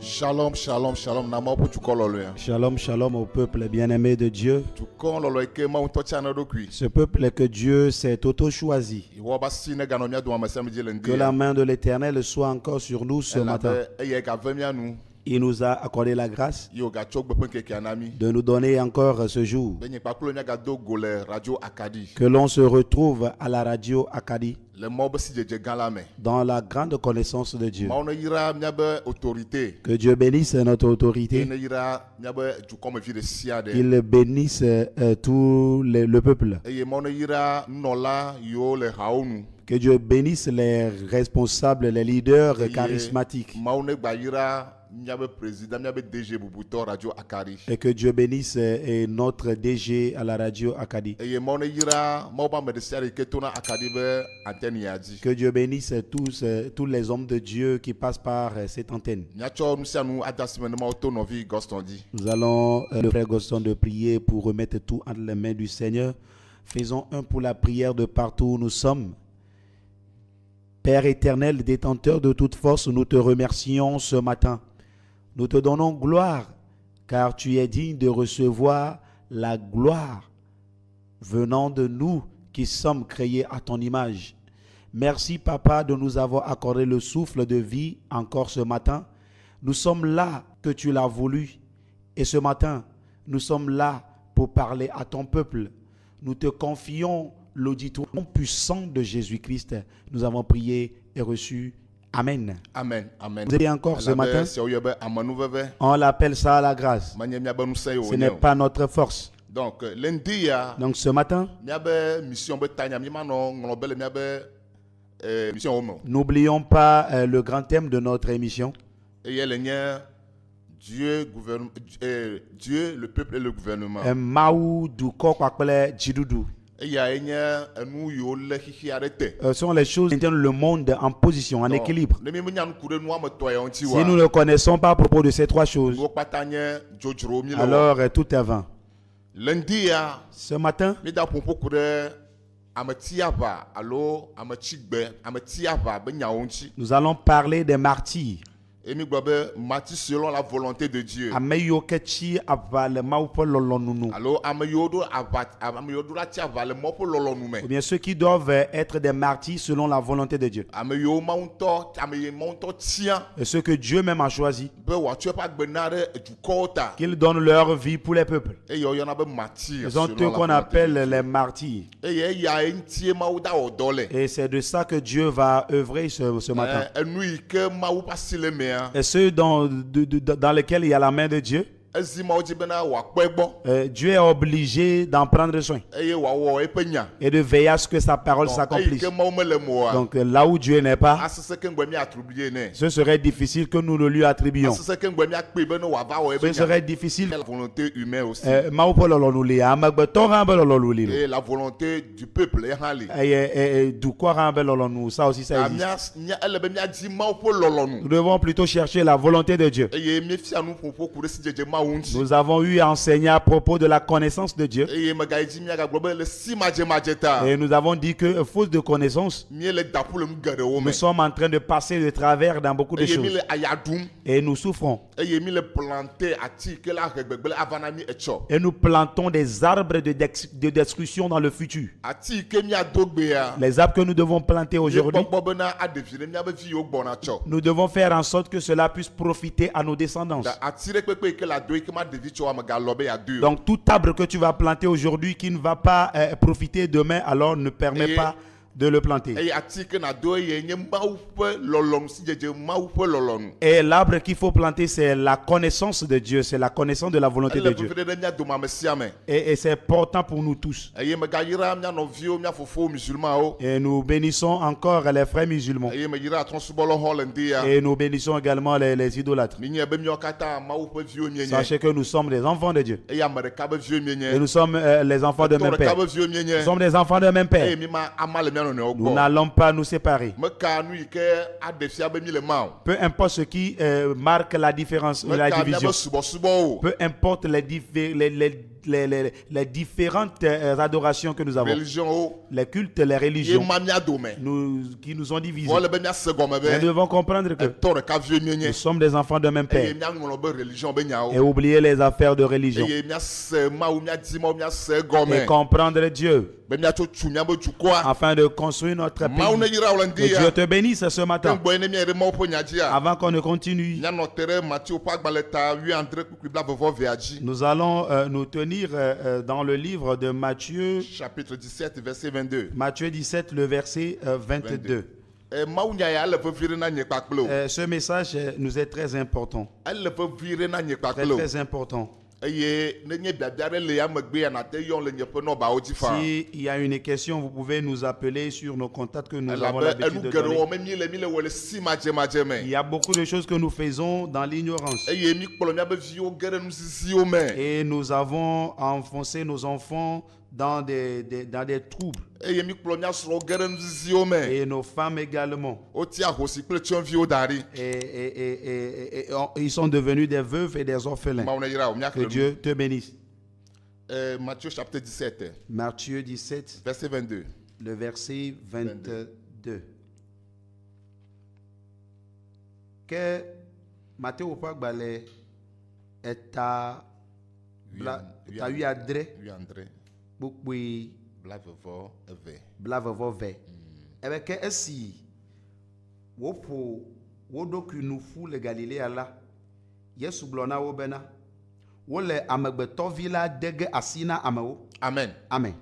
Shalom, shalom, shalom. Namo pour tu kololo ya. Shalom, shalom au peuple bien-aimé de Dieu. Tu kololo eke ma unto chana dokui. Ce peuple que Dieu s'est auto-choisi. Iwo ba sine ganomia do amasam di lendi. Que la main de l'Éternel soit encore sur nous ce matin. Eye ga vemia nu. Il nous a accordé la grâce Yo ga chok bepen keke anami. de nous donner encore ce jour. Benye pa kulo nya ga do gole radio Akadi. Que l'on se retrouve à la radio Akadi Le mob si jeje gan la me. dans la grande connaissance de Dieu. Ma ono yira miabe autorité. Que Dieu bénisse notre autorité. Ene yira miabe du comme vie de siade. Qu'il bénisse tout le peuple. Eye ma ono yira nola yo le haonu. Que Dieu bénisse les responsables, les leaders charismatiques. Ma ono gba yira miabe président miabe DG bubuto radio Akadi. Et que Dieu bénisse notre DG à la radio Akadi. Eye ma ono yira ma oba medesiare ke tona Akadi be antenne yadi. Que Dieu bénisse tous les hommes de Dieu qui passent par cette antenne. Nyacho nusia nu adasime ma auto novi gostondi. Nous allons, le frère Goston, de prier pour remettre tout entre les mains du Seigneur. Faisons un pour la prière de partout où nous sommes. Père éternel, détenteur de toute force, nous te remercions ce matin. Nous te donnons gloire, car tu es digne de recevoir la gloire venant de nous qui sommes créés à ton image. Merci, Papa, de nous avoir accordé le souffle de vie encore ce matin. Nous sommes là que tu l'as voulu. Et ce matin, nous sommes là pour parler à ton peuple. Nous te confions l'auditoire puissant de Jésus-Christ. Nous avons prié et reçu. Amen. Amen. Amen. Vous êtes encore ce matin? On l'appelle ça la grâce. Ce n'est pas notre force. Donc, lundi, Donc ce matin, n'oublions pas le grand thème de notre émission. Dieu, le peuple et le gouvernement. Ce sont les choses qui tiennent le monde en position, en équilibre. Si nous ne connaissons pas à propos de ces trois choses, alors tout est vain. Lundi, ce matin, nous allons parler des martyrs. Selon la volonté de Dieu. Ou bien ceux qui doivent être des martyrs selon la volonté de Dieu. Et ceux que Dieu même a choisi. Qu'ils donnent leur vie pour les peuples. Ils sont eux qu'on appelle les martyrs. Et c'est de ça que Dieu va œuvrer ce matin. Et ceux dans lesquels il y a la main de Dieu, Dieu est obligé d'en prendre soin et de veiller à ce que sa parole s'accomplisse. Donc là où Dieu n'est pas, ce serait difficile que nous le lui attribuions. Ce serait difficile. La volonté humaine aussi. Et la volonté du peuple. Ça aussi, ça existe. Nous devons plutôt chercher la volonté de Dieu. Nous avons eu à enseigner à propos de la connaissance de Dieu. Et nous avons dit que, faute de connaissance, nous sommes en train de passer de travers dans beaucoup de choses. Et nous souffrons. Et nous plantons des arbres de destruction dans le futur. Les arbres que nous devons planter aujourd'hui, nous devons faire en sorte que cela puisse profiter à nos descendants. Donc tout arbre que tu vas planter aujourd'hui qui ne va pas profiter demain, alors ne permet pas de le planter. Et l'arbre qu'il faut planter, c'est la connaissance de Dieu, c'est la connaissance de la volonté de Dieu. Et c'est important pour nous tous. Et nous bénissons encore les frères musulmans. Et nous bénissons également les idolâtres. Sachez que nous sommes des enfants de Dieu. Et nous sommes les enfants de même père. Nous sommes des enfants de même père. Nous n'allons pas nous séparer. Peu importe ce qui marque la différence, la division. Peu importe les les différentes adorations que nous avons, religion les cultes, les ye religions mamia dome qui nous ont divisés. voilà be mia segome Nous be devons comprendre que tore ka vieux nous nyenye sommes des enfants d'un même et père mia ngolo be religion be nya et o oublier les affaires de religion et mia se ma ou mia di ma ou mia segome et comprendre Dieu be mia to tu mia be tu kwa afin de construire notre ma ou ne pays. yira Que olandi Dieu ya te bénisse ce matin. boy ne mia re ma o po nya ji a Avant qu'on ne continue, nya no tere Matthieu pa gbaleta 8 André kukui bla vovo viaji nous allons nous tenir dans le livre de Matthieu, chapitre 17 verset 22 Matthieu 17, le verset 22. ma ou nya ya le veut virer na nye pakplo Ce message nous est très important. elle le veut virer na nye Très, pakplo très important. eye ne nye biabiare le ya megbe ya na te yon le nye pe no ba o ji fa S'il y a une question, vous pouvez nous appeler sur nos contacts que nous la avons be l'habitude enu de gero donner. o me mi le wele si ma jeme Il y a beaucoup de choses que nous faisons dans l'ignorance. eye mi kpolo mia be viwo gere nu sisi o me Et nous avons enfoncé nos enfants dans dans des troubles. eye mi kpolo mia sro gere nu sisi o me Et nos femmes également. o ti ahosi kple tionviwo dari Et ils sont devenus des veuves et des orphelins. ma une yira o mia Que kle Dieu te bénisse. Matthieu chapitre 17 Matthieu 17, verset 22 le verset 22. Que Matthieu Opagbalé est à eu adré lui André pour bla vovo eve blavo ve. Ebe que esi wopo wodoku nufu le Galilée la Yesu blona wo bena wo le amegbetovi la dege asina amewo. amen Amen.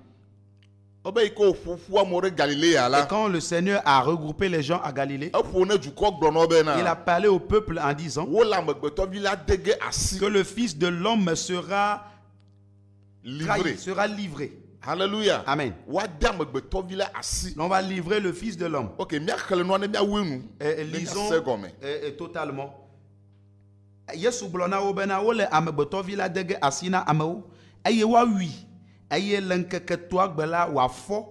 obe iko fufu amore Galilée Et la quand le Seigneur a regroupé les gens à Galilée, e fo ne dukɔ gblɔnɔ be il a na parlé au peuple en disant wo la amegbetɔvi la dege asi que le Fils de l'homme sera trahi, livré sera livré. Alléluia. Amen. Wade amegbetɔvi la asi. On va livrer le Fils de l'homme. Ok, miaxele nua ne miawoe nu. Lisons Segome. totalement. Yesu gblɔna wo bena wo le amegbetɔvi la dege asi na amewo eye woawui eye le ŋkeke toa gbe la wòafɔ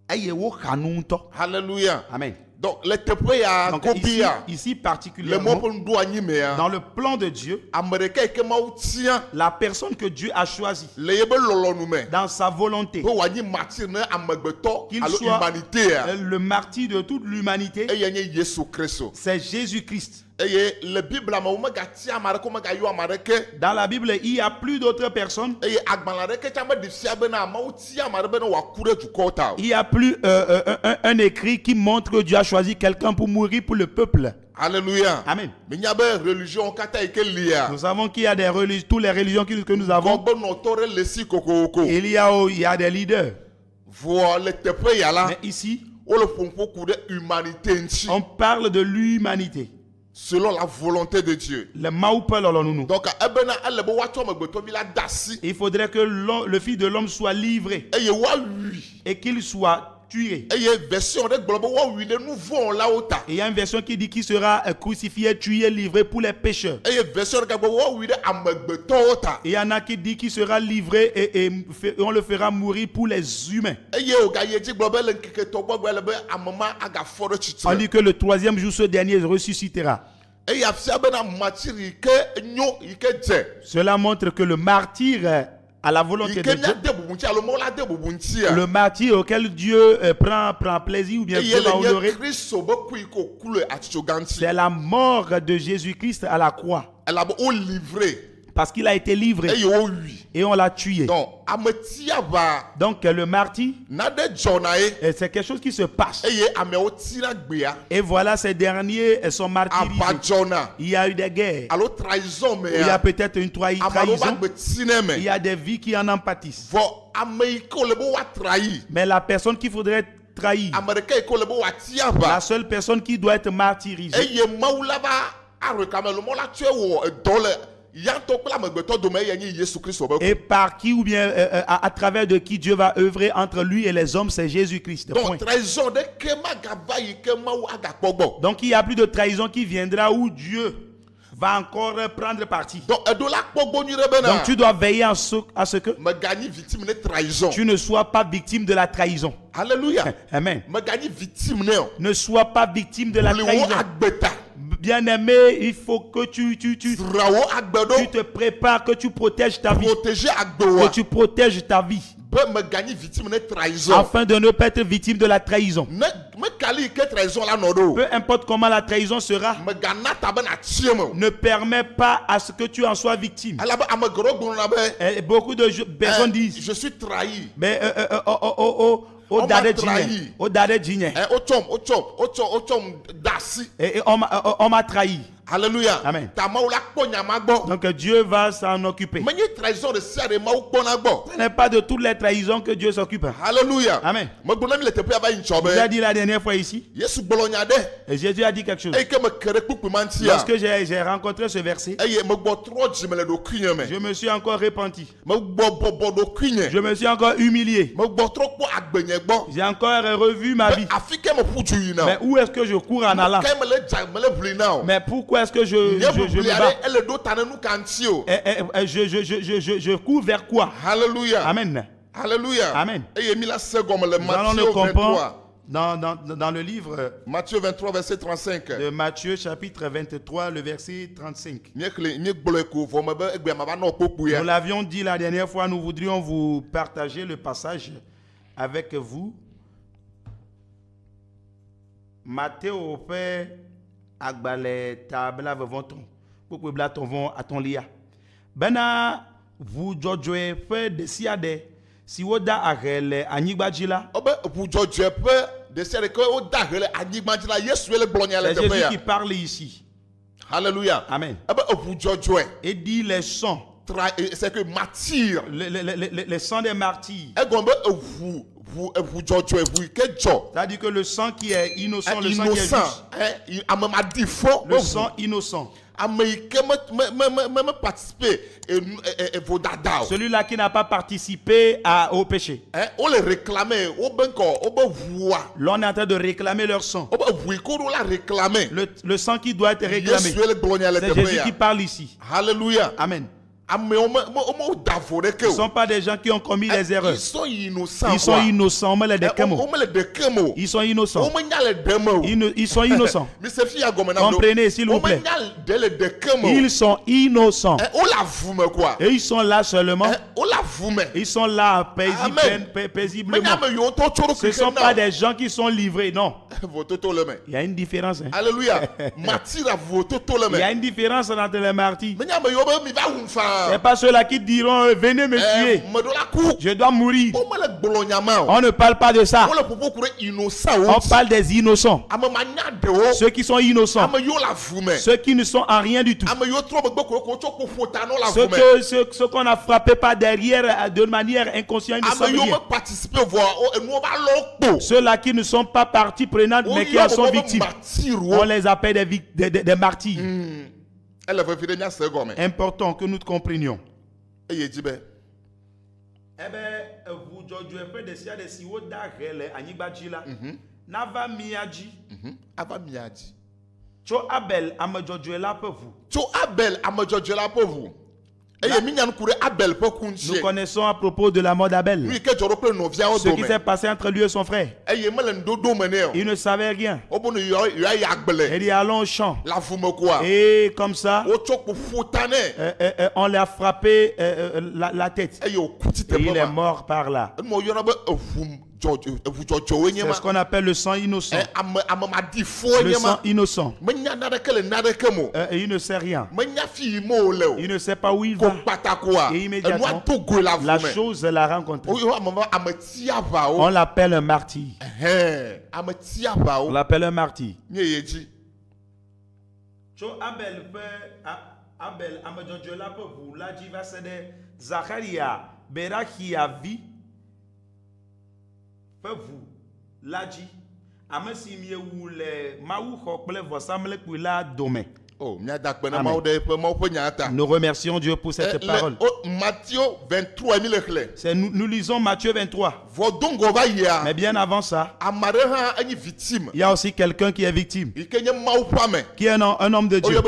eye woxa nu ŋutɔ. Alléluia. Amen. Donc le teƒe ya Donc gobi ya ici le particulièrement, mɔ ƒe nuɖo anyi mea dans le plan de Dieu, ame ɖeka yi ke Mawu tia la personne que Dieu a choisie le yebe lɔlɔnu me dans sa volonté, be wòanyi martyr ne amegbetɔ qu'il alo soit humanité ya le martyr de toute l'humanité, eye nye Yesu Kristo. c'est Jésus-Christ. Eye le Bible me wo megatia ame ɖeke wo megayɔ ame ɖeke Dans la Bible, il n'y a plus d'autres personnes. eye agbalẽ ɖeke tsa meɖi fia bena Mawu tia ame ɖe bena wòaku ɖe dukɔwo ta o. Il n'y a plus un écrit qui montre que Dieu a choisi quelqu'un pour mourir pour le peuple. Alléluia. Amen. Minya be religion kata yi ke lia. Nous savons qu'il y a des religions, toutes les religions que nous avons. Gɔgbe nɔtɔ ɖe le si kokoko. Il y a des leaders. Vɔ le teƒe ya la Mais ici, wole ƒoƒo ku ɖe humanité ŋuti. on parle de l'humanité. Selon la volonté de Dieu. Le Maoupe Lolonounou. Donc ebena ele be woatsɔ amegbetɔvi la de asi Il faudrait que le Fils de l'homme soit livré eye woawui. et qu'il soit tué. Eye version ɖe gblɔ be woawui ɖe nu vɔ wɔlawo ta. Et il y a une version qui dit qu'il sera crucifié, tué, livré pour les pécheurs. Eye version ɖeka gblɔ be woawui ɖe amegbetɔwo ta. Et il y en a qui dit qu'il sera livré et on le fera mourir pour les humains. Eye wogayi edzi gblɔ be le ŋkeke tɔ gbɔgbɔ ele be ame ma agafɔ ɖe On tsitre. dit que le troisième jour, ce dernier ressuscitera. Eye afia bena martyr yi ke nyo yi ke dze. Cela montre que le martyr à la volonté Yi de ke Dieu, miade bubu ŋuti alo mɔ la de bubu ŋuti ya. le martyr auquel Dieu prend plaisir ou bien Eye Dieu va le nye honorer, Kristo be ku yi ke wòku le atitsoga ŋuti. c'est la mort de Jésus-Christ à la croix. Elabe wo livré Parce qu'il a été livré eye wowui. et on l'a tué. Donc ame tia va Donc le martyr, nane dzɔna ye c'est quelque chose qui se passe. eye amewo tina gbea Et voilà, ces derniers sont martyrisés. ava dzɔna Il y a eu des guerres. alo trahison Il y a mea peut-être une ame aɖewo va trahison. gbe tine Il y me a des vies qui en pâtissent. vɔ ame yi ke wòle be woatrahi Mais la personne qu'il faudrait trahir, ame ɖeka yi ke wòle be wòatia la va seule personne qui doit être martyrisée, eye Mawu la va arɔkame le mɔ la tsɔe wɔ edɔ le yãtɔ kple amegbetɔ dome eye nye Yesu Kristo be ku. et par qui ou bien à travers de qui Dieu va œuvrer entre lui et les hommes, c'est Jésus-Christ. Point. Donc trahison ɖeke magava yi ke Mawu agakpɔ gbɔ. Donc il n'y a plus de trahison qui viendra où Dieu va encore prendre parti. Donc eɖo la kpɔ gbɔ nyui ɖe bena Donc tu dois veiller à ce que meganyi victime ne trahison. tu ne sois pas victime de la trahison. Alléluia. Amen. Meganyi victime ne o. Ne sois pas victime de la Li wo trahison. agbeta. Bien-aimé, il faut que tu Zrawo agbedo. te prépares, que tu protèges ta vie, Protéger que agbewa. tu protèges ta vie, Be me gagner victime de trahison. afin de ne pas être victime de la trahison. Me kali ke trahison la nodo. Peu importe comment la trahison sera, Me gana taben atiemo. ne permets pas à ce que tu en sois victime. Alors ame gros gona be. Et beaucoup de personnes disent, Je suis trahi. mais On m'a dade trahi. djinye, o dade djinye. Ochom dasi. Et on m'a trahi. Alléluia. Amen. Ta ma la konya magbo. Donc Dieu va s'en occuper. Mais ni trahison de sia de ma ukpona gbo. Ce n'est pas de toutes les trahisons que Dieu s'occupe. Alléluia. Amen. Me gbona mi le tepe aba inchobe. Je l'ai dit la dernière fois ici, Yesu gbolonya de. et Jésus a dit quelque chose. E ke me kere kpukpu mantia. Lorsque j'ai rencontré ce verset, Eye me gbo tro jimele do kunye me. je me suis encore repenti. Me gbo bobo do kunye. Je me suis encore humilié. Me gbo tro kpo agbenye gbo. J'ai encore revu ma vie. Afike me puju yina. Mais où est-ce que je cours en allant? Ke me le ja me le vli now. Mais pourquoi est-ce que je me bats? Elle do tane nu kanti o. Je cours vers quoi? Alléluia. Amen. Alléluia. Amen. Eye mi la second le Nous allons le Matthieu comprendre 23. dans le livre Matthieu 23 verset 35. de Matthieu chapitre 23, le verset 35. Nous Nous l'avions dit la dernière fois, nous voudrions vous partager le passage avec vous. Matthieu fait agbale tabla vevonton. Pourquoi blaton vont à ton lia? Bena vous jojoe fait de siade si woda arele anigbajila. C'est Jésus qui parle ici. Alléluia. Amen. Et dit les sons. C'est que martyr. Les sons des martyrs. C'est-à-dire que le sang qui est innocent, le sang qui est juste. Le sang innocent. Celui-là qui n'a pas participé au péché. L'on est en train de réclamer leur sang. Le sang qui doit être réclamé. C'est Jésus qui parle ici. Alléluia. Amen. Ce ne sont pas des gens qui ont commis des erreurs. Ils sont innocents. Ils sont innocents. Ils sont innocents. Ils sont innocents. Comprenez, s'il vous plaît. Ils sont innocents. Et ils sont là seulement. Ils sont là paisiblement. Ce ne sont pas des gens qui sont livrés, non. Il y a une différence. Hein? Alléluia. Il y a une différence entre les martyrs. Ce n'est pas ceux-là qui diront venez me tuer. Je dois mourir. On ne parle pas de ça. On parle des innocents. Ceux qui sont innocents. Ceux qui ne sont en rien du tout. Ceux qu'on a frappé par derrière de manière inconsciente. Ceux-là qui ne sont pas partie prenante mais qui en sont victimes. On les appelle des martyrs. Important que nous comprenions. Eh bien, vous fait des siades de siwo d'arrêt anibadjila. Nava miyaji. Ava miyaji. Cho Abel amajojela pour vous. Cho Abel amajojela pour vous. Nous connaissons à propos de la mort d'Abel ce qui s'est passé entre lui et son frère. Il ne savait rien. Il dit allons au champ. Et comme ça, on lui a frappé la tête. Et il est mort par là. C'est ce qu'on appelle le sang innocent. Le sang innocent. Et il ne sait rien. Il ne sait pas où il va. Et immédiatement, la chose l'a rencontré. On l'appelle un martyr. On l'appelle un martyr. Abel, Amadjola pour vous, la diva c'est Zacharia, Berachia vi. Vous, l'adji, amesimiye ou les maou hokple vosamle kuila dome. Nous remercions Dieu pour cette parole. Matthieu 23 nous lisons Matthieu 23. Mais bien avant ça, il y a aussi quelqu'un qui est victime. Qui est un homme de Dieu.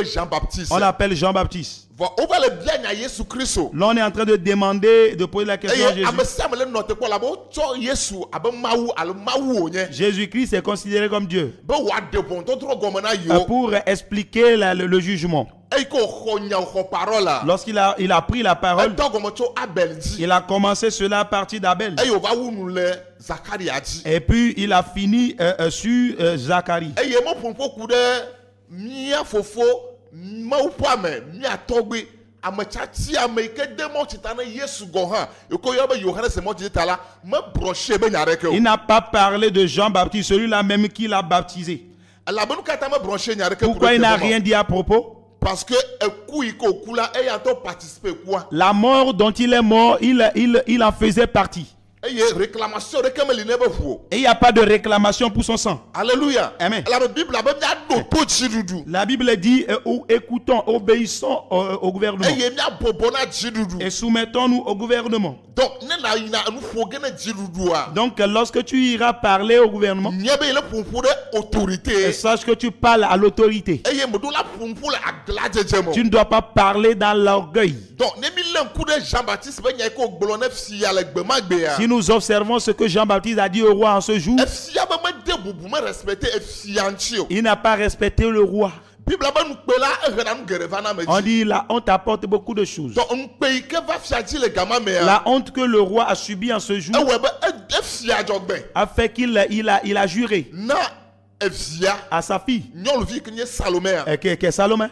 On l'appelle Jean-Baptiste. Vɔ wova le bia nya Yesu Kristo. Là, on est en train de demander, de poser la question à Eye Jésus. ame sia ame le nɔte kpɔ la be wotsɔ Yesu abe Mawu alo Mawu wònye. Jésus-Christ est considéré comme Dieu Be wòaɖe ʋɔnudɔdrɔ̃ gɔme na yewo. pour expliquer le jugement. Eyi ke wòxɔ nya wòxɔ parole la. Lorsqu'il a pris la parole, Edɔ gɔme tso Abel dzi. il a commencé cela à partir d'Abel. Eye wòva wu nu le Zakaria dzi. Et puis, il a fini sur Zacharie. Eye meƒoƒo ku ɖe mía fofo Mawu ƒe ame mía tɔgbe ame tsatsi ame yi ke de mɔtsi ta ne Yesu gɔ hã yiko yɔ be Yohanes mɔtsi ta la me brɔche be nya ɖeke o. Il n'a pas parlé de Jean-Baptiste, celui-là même qui l'a baptisé. Elabenu katã me brɔche nya ɖeke. Pourquoi il n'a rien dit à propos? Parce que eku yi ke wòku la eya ŋutɔ participe kua. La mort dont il est mort, il en faisait partie. Eye réclamation ɖeke meli ne be ʋu o. Et il n'y a pas de réclamation pour son sang. Alléluia. Amen. Elabe Bible abe míaɖo to dziɖuɖu. La Bible dit, écoutons, obéissons au gouvernement. Eye míabɔbɔ na dziɖuɖu. Et soumettons-nous au gouvernement. Donc ne na yina nu ƒo ge ne dziɖuɖua. Donc, lorsque tu iras parler au gouvernement, Nye be yele ƒoƒo ɖe autorité. sache que tu parles à l'autorité. Eye meɖo la ƒoƒo le aglãdzedze me o. Tu ne dois pas parler dans l'orgueil. Donc ne mi lé ŋku ɖe Jean-Baptiste be nya yi ke wògblɔ ne fia le gbe ma gbea. Si nous observons ce que Jean-Baptiste a dit au roi en ce jour, Efia be mede bubu me respecte efia ŋuti o. il n'a pas respecté le roi. Bible be nukpe la ehena nu geɖe va na ame On dzi. dit la honte apporte beaucoup de choses. Donc nukpe yi ke va fia dzi le gama mea. La honte que le roi a subie en ce jour Ewɔe be efia adzɔgbe a fait qu'il a juré na efia à sa fille, nyɔnuvi ke nye Salomea. qui est Salomé.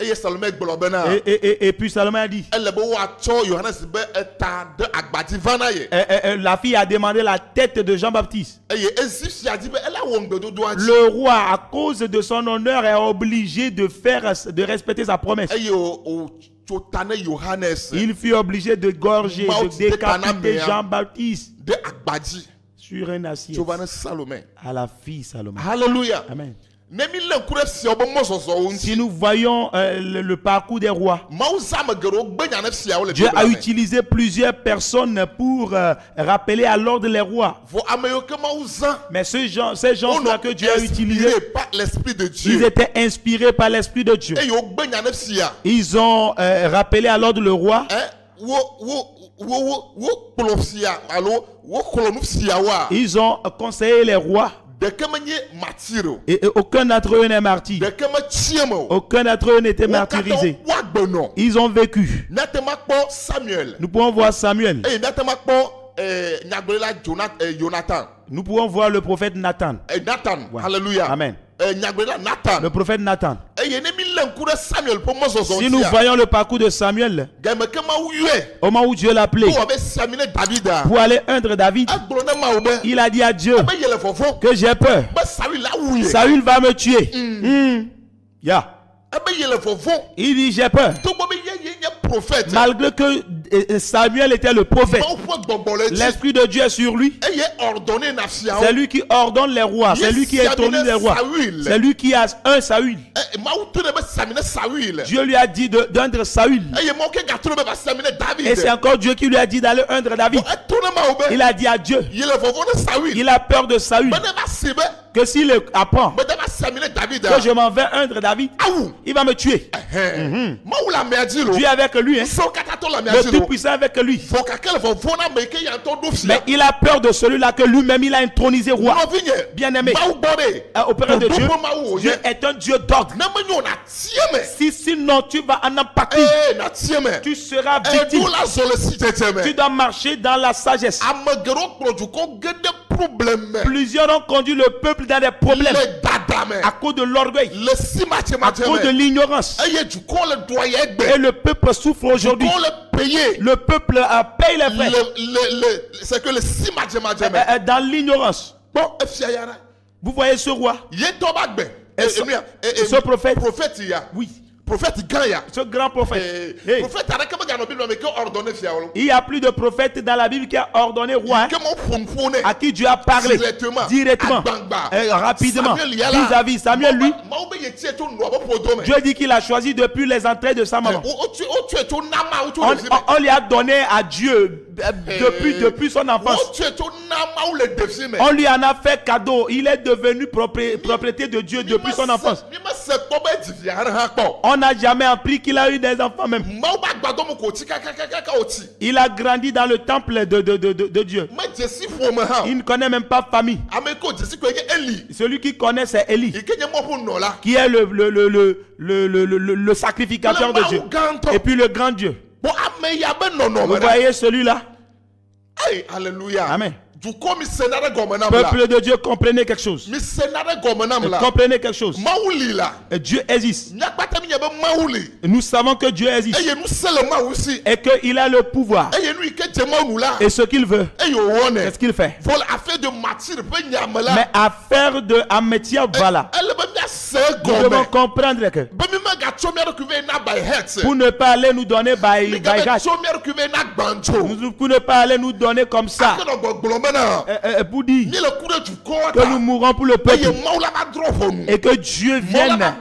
Eye Salome gblɔ bena. Et puis Salomé a dit, Ele be woatsɔ Yohanes be eta ɖe agbadzi va na ye. la fille a demandé la tête de Jean-Baptiste. Eye ezi fia dzi be ela wɔ ŋgbedodoa dzi. Le roi, à cause de son honneur, est obligé de respecter sa promesse. Eye wòtso ta ne Yohanes Il fut obligé de gorger, de décapiter Jean-Baptiste ɖe agbadzi sur un assiette tso va ne Salome. à la fille Salomé. Alléluia. Amen. Ne mi lé ŋku ɖe fiawo be mɔzɔzɔwo Si ŋuti. nous voyons le parcours des rois, Mawu zã ame geɖewo gbe nya ne fiawo le Dieu Bible a me. utilisé plusieurs personnes pour rappeler à l'ordre les rois. Vɔ ame yiwo ke Mawu zã. Mais ces gens-là que Dieu a utilisés, inspirés par l'esprit de ils Dieu. étaient inspirés par l'Esprit de Dieu. Eye wogbe nya ne fia. Ils ont rappelé à l'ordre le roi. Wo kplɔ fia alo wo xlɔ nu fiawoa. Ils ont conseillé les rois. Ɖeke menye martyr o. Et aucun d'entre eux n'est martyr. Ɖeke metsie me o. Aucun d'entre eux n'était Wo katã martyrisé. wo agbenɔ. Ils ont vécu. Míate ma kpɔ Samuel. Nous pouvons voir Samuel. Eye míate ma kpɔ nyagblɔɖila Jonathan. Nous pouvons voir le prophète Nathan. Nathan. Ouais. Alléluia. Amen. Nyagblɔɖila Nathan. Le prophète Nathan. Eye ne mi lé ŋku ɖe Samuel ƒe mɔzɔzɔ Si nous ŋutia. voyons le parcours de Samuel, Game ke Mawu yɔe. au moment où Dieu l'a appelé Wo wɔ be Sami ne Davida. pour aller undre David, Egblɔ ne Mawu be. il a dit à Dieu Be yele vɔvɔm. que j'ai peur. Be Saul la wu ye. Saül va me tuer. Ya. Ebe yele vɔvɔm. Il dit j'ai peur. Togbɔ be ye nye prophète. Malgré que Samuel était le prophète, Mawu ƒe gbɔgbɔ le dzi. l'Esprit de Dieu est sur lui. Eye ordonné na fiawo. C'est lui qui ordonne les rois. C'est lui qui introduit les rois. C'est lui qui a un Saül. Mawu to ne be Sami ne Saul. Dieu lui a dit d'undre Saül. Eye Mawu ke gato ne be va Sami ne David. Et c'est encore Dieu qui lui a dit d'aller undre David. Eto ne Mawu be. Il a dit à Dieu, Yele vɔvɔ ne Saul. il a peur de Saül. Be ne va si be. Que s'il apprend Be ne va Sami ne David. que je m'en vais undre David, Awu. il va me tuer. Mawu la mea dzi lo. Dieu est avec lui. Hein. So kata to la mea Le dzi lo. Tout-Puissant est avec lui. Fɔ kakele vɔvɔ na me ke yantɔ do fia. Mais il a peur de celui-là que lui-même il a intronisé roi. Nɔvinye. Bien-aimé. Mawu gbɔ de. Auprès de Dieu, Dodo Mawu o Dieu ye. est un Dieu d'ordre. Ne me nyo na tie me. Sinon tu vas en pâtir. Na tie me. Tu seras victime. Edo la zɔ le si tete me. Tu dois marcher dans la sagesse. Ame geɖewo kplɔ dukɔ ge ɖe problème me. Plusieurs ont conduit le peuple dans des problèmes Le dada me. à cause de l'orgueil, Le si à mathématique cause de me. l'ignorance. Eye dukɔ le doye Et gbe. le peuple souffre aujourd'hui. Dukɔ le paye. Le peuple paye les frais C'est que le si mathématique me. dans l'ignorance. Bon, efia yara. Vous voyez ce roi, Ye tɔ ba gbe. ce prophète, Prophète ya. oui, Prophète gã ya. ce grand prophète. Hey, Prophète aɖeke me ganɔ Bible me ke ordonné fiawo. il y a plus de prophètes dans la Bible qui a ordonné roi, hein, Ke mo ƒoƒo ne. à qui Dieu a parlé directement, rapidement, vis-à-vis Samuel, lui. Mawu be ye tie tso nua be ƒodo me. Dieu dit qu'il a choisi depuis les entrées de sa maman. O tue tso nama o tso On, ɖevi me. on lui a donné à Dieu depuis son enfance. On lui en a fait cadeau. Il est devenu propriété de Dieu depuis son enfance. On n'a jamais appris qu'il a eu des enfants même. Il a grandi dans le temple de Dieu. Il ne connaît même pas famille. Celui qui connaît, c'est Élie, qui est le sacrificateur de Dieu. Et puis le grand Dieu. Vous voyez celui-là? Alléluia. Amen. Peuple de Dieu, comprenez quelque chose. Comprenez quelque chose. Dieu existe. Nous savons que Dieu existe. Et qu'il a le pouvoir. Et ce qu'il veut, c'est ce qu'il fait. Mais affaire de Amétia, voilà. Nous devons comprendre que pour ne pas aller nous donner by gâche, pour ne pas aller nous donner comme ça, pour dire que nous mourrons pour le peuple et que Dieu vienne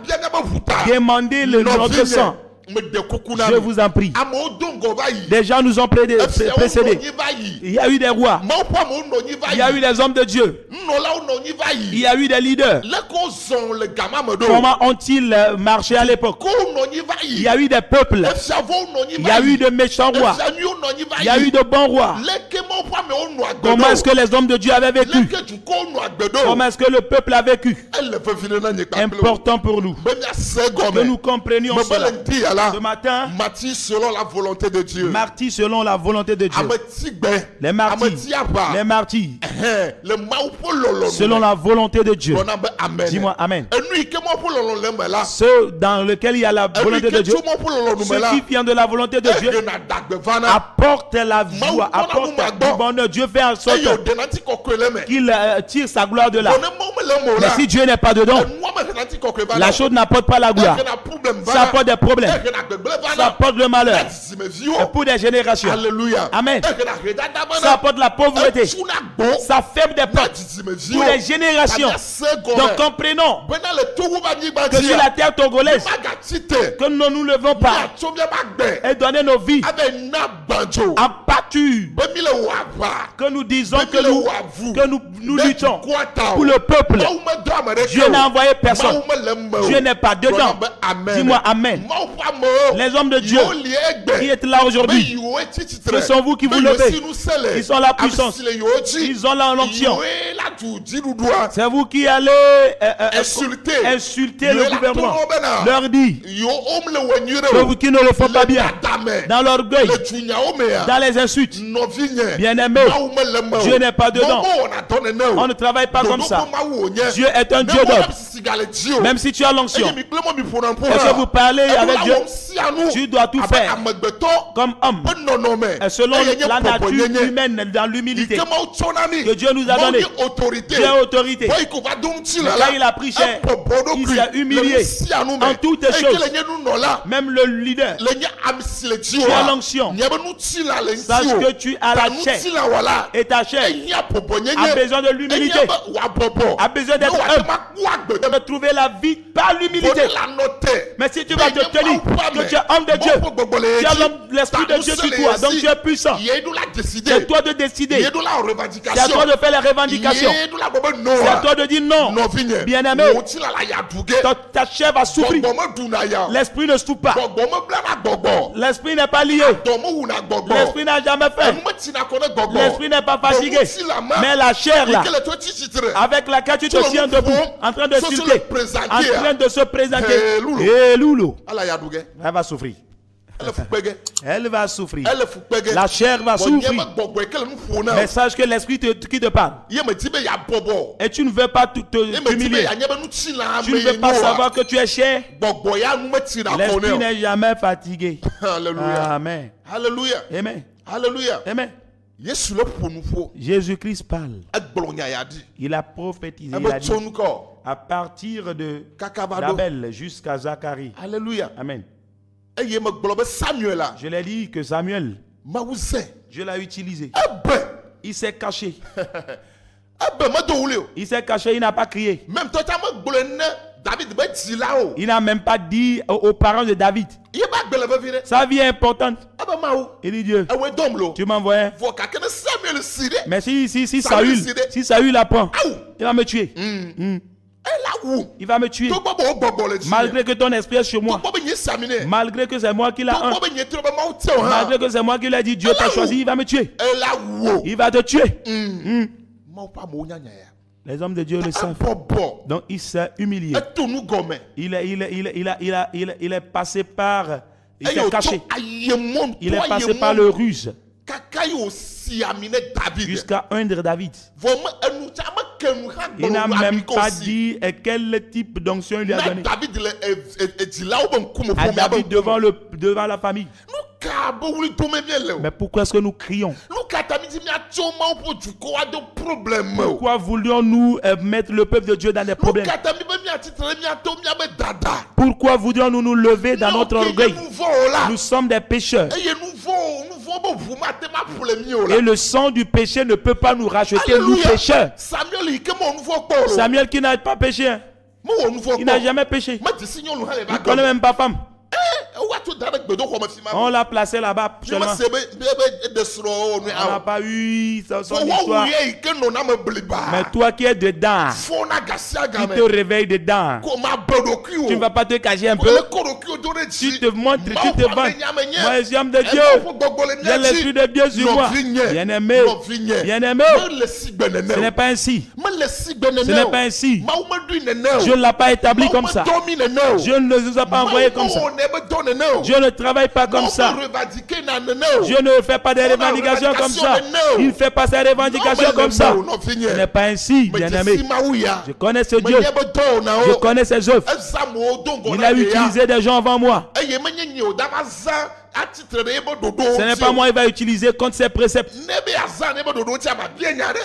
demander notre sang. Je vous en prie. Des gens nous ont précédés. Il y a eu des rois. Il y a eu des hommes de Dieu. Il y a eu des leaders. Comment ont-ils marché à l'époque? Il y a eu des peuples. Il y a eu de méchants rois. Il y a eu de bons rois. Comment est-ce que les hommes de Dieu avaient vécu? Comment est-ce que le peuple a vécu? Important pour nous que nous comprenions cela. Ce matin, martyrs selon la volonté de Dieu. Martyrs selon la volonté de Dieu. Les martyrs. Les martyrs. Selon la volonté de Dieu. Dis-moi Amen. Ceux dans lesquels il y a la volonté de Dieu. Ceux qui viennent de la volonté de Dieu apportent la joie, apportent du bonheur. Dieu fait en sorte qu'il tire sa gloire de là. Mais si Dieu n'est pas dedans, la chose n'apporte pas la gloire. Ça apporte des problèmes. Ça apporte le malheur. Et pour des générations. Alléluia. Amen. Ça apporte la pauvreté. Ça ferme des portes pour les générations. Donc comprenons que sur la terre togolaise, que nous ne nous levons pas et donner nos vies en pâture, que nous disons que nous luttons pour le peuple. Dieu n'a envoyé personne. Dieu n'est pas dedans. Dis-moi Amen. Les hommes de Dieu qui êtes là aujourd'hui, ce sont vous qui vous levez. Ils sont la puissance. Ils ont l'onction. C'est vous qui allez insulter le gouvernement. Leur dire qui ne le font pas bien. Dans l'orgueil, dans les insultes. Bien-aimés, Dieu n'est pas dedans. On ne travaille pas comme ça. Dieu est un Dieu d'ordre. Même si tu as l'onction et que vous parlez avec Dieu, tu dois tout faire comme homme et selon la nature humaine, dans l'humilité que Dieu nous a donné. Dieu a autorité. Mais quand il a pris cher, il s'est humilié en toutes choses. Même le leader, tu as l'onction. Sache que tu as la chair et ta chair a besoin de l'humilité, a besoin d'être humble, de trouver la vie par l'humilité. Mais si tu vas te tenir que tu es homme de Dieu, tu as l'esprit de Dieu sur toi, donc tu es puissant. C'est toi de décider. C'est à toi de faire les revendications. C'est à toi de dire non. Bien-aimé, ta chair va souffrir. L'esprit ne souffre pas. L'esprit n'est pas lié. L'esprit n'a jamais fait. L'esprit n'est pas fatigué. Mais la chair là, avec laquelle tu te tiens debout, en train de s'insulter, en train de se présenter, et Loulou, elle va souffrir. Elle va souffrir. La chair va souffrir. Mais sache que l'esprit qui te parle. Et tu ne veux pas t'humilier. Tu ne veux pas savoir que tu es cher. L'esprit n'est jamais fatigué. Alléluia. Amen. Alléluia. Amen. Alléluia. Amen. Jésus-Christ parle. Il a prophétisé. Il a dit à partir de d'Abel jusqu'à Zacharie. Alléluia. Amen. Samuel. Je l'ai dit que Samuel, Dieu l'a utilisé. Il s'est caché. Il s'est caché, il n'a pas crié. Il n'a même pas dit aux parents de David belle va venir. Sa vie est importante. Ah bah maou. Il dit Dieu, Ah ouais domlo. tu m'envoies. Faut qu'à Samuel Siré. Mais si Saül Saül apprend, Ah ou. il va me tuer. Eh là où? Il va me tuer. Toi bobo bobo le dit. Malgré que ton esprit est sur moi. Toi bobo n'y samine. Malgré que c'est moi qui l'a un. Toi bobo n'y trop ba mau tio ha. Malgré que c'est moi qui l'ai dit, Dieu t'a choisi, il va me tuer. Eh là où? Il va te tuer. Mau pas mo nya nya ya. Les hommes de Dieu le savent. Bobo. Donc il s'est humilié. Et tout nous gomme. Il est passé par. Il s'est caché. Il est passé par le ruse jusqu'à oindre David. Il n'a même pas dit quel type d'onction il lui a donné. À David devant la famille. Mais pourquoi est-ce que nous crions? Pourquoi voulions-nous mettre le peuple de Dieu dans des problèmes? Pourquoi voudrions-nous nous lever dans notre orgueil? Nous sommes des pécheurs. Et le sang du péché ne peut pas nous racheter, nous pécheurs. Samuel qui n'a pas péché. Hein. Il n'a jamais péché. Il ne connaît même pas femme. On l'a placé là-bas seulement. On n'a pas eu son histoire. Mais toi qui es dedans, qui te réveille dedans, tu ne vas pas te cacher un peu. Tu te montres, tu te vends. Moi, je suis homme de Dieu. J'ai l'esprit de Dieu sur moi. Bien-aimé, bien-aimé, ce n'est pas ainsi. Ce n'est pas ainsi. Dieu ne l'a pas établi comme ça. Dieu ne nous a pas envoyés comme ça. Dieu ne travaille pas comme ça. Dieu ne fait pas des revendications comme ça. Il ne fait pas ses revendications comme ça. Ce n'est pas ainsi, bien-aimé. Je connais ce Dieu. Je connais ses œuvres. Il a utilisé des gens avant moi. Ce n'est pas moi, il va utiliser contre ses préceptes.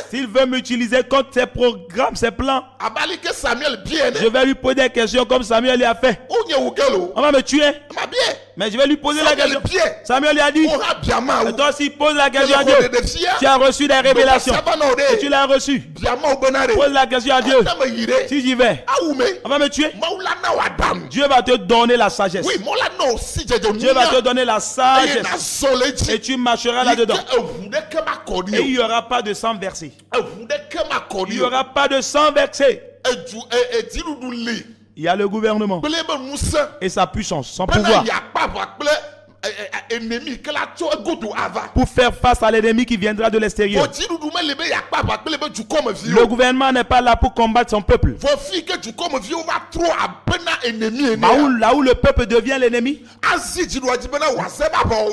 S'il veut m'utiliser contre ses programmes, ses plans, je vais lui poser des questions comme Samuel lui a fait. On va me tuer. Mais je vais lui poser la question. Samuel lui a dit, et toi aussi pose la question à Dieu. Tu as reçu des révélations. Et tu l'as reçu. Pose la question à Dieu. Si j'y vais, on va me tuer. Dieu va te donner la sagesse. Dieu va te donner la sagesse. Et tu marcheras là-dedans. Et il n'y aura pas de sang versé. Il n'y aura pas de sang versé. Il y a le gouvernement et sa puissance, son pouvoir, pour faire face à l'ennemi qui viendra de l'extérieur. Le gouvernement n'est pas là pour combattre son peuple. Là où le peuple devient l'ennemi,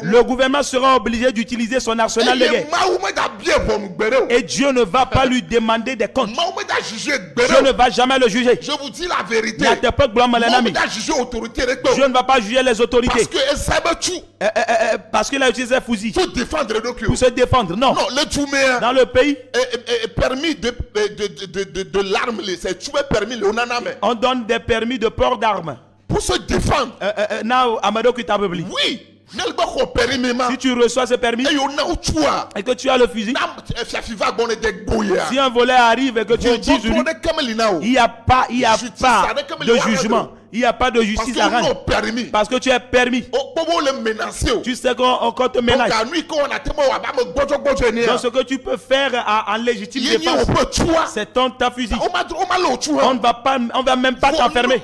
le gouvernement sera obligé d'utiliser son arsenal de guerre. Et Dieu ne va pas lui demander des comptes. Dieu ne va jamais le juger. Je vous dis la vérité. Dieu ne va pas juger les autorités. Parce qu'il a utilisé un fusil pour se défendre. Non. Dans le pays, on donne des permis de port d'armes. Pour se défendre. Oui. Si tu reçois ce permis et que tu as le fusil, si un voleur arrive et que tu utilises, il n'y a pas de jugement. Il n'y a pas de justice à rendre. Parce que tu es permis. Tu sais qu'on te menace. Donc ce que tu peux faire en légitime défense, c'est ta fusil. On ne va même pas t'enfermer.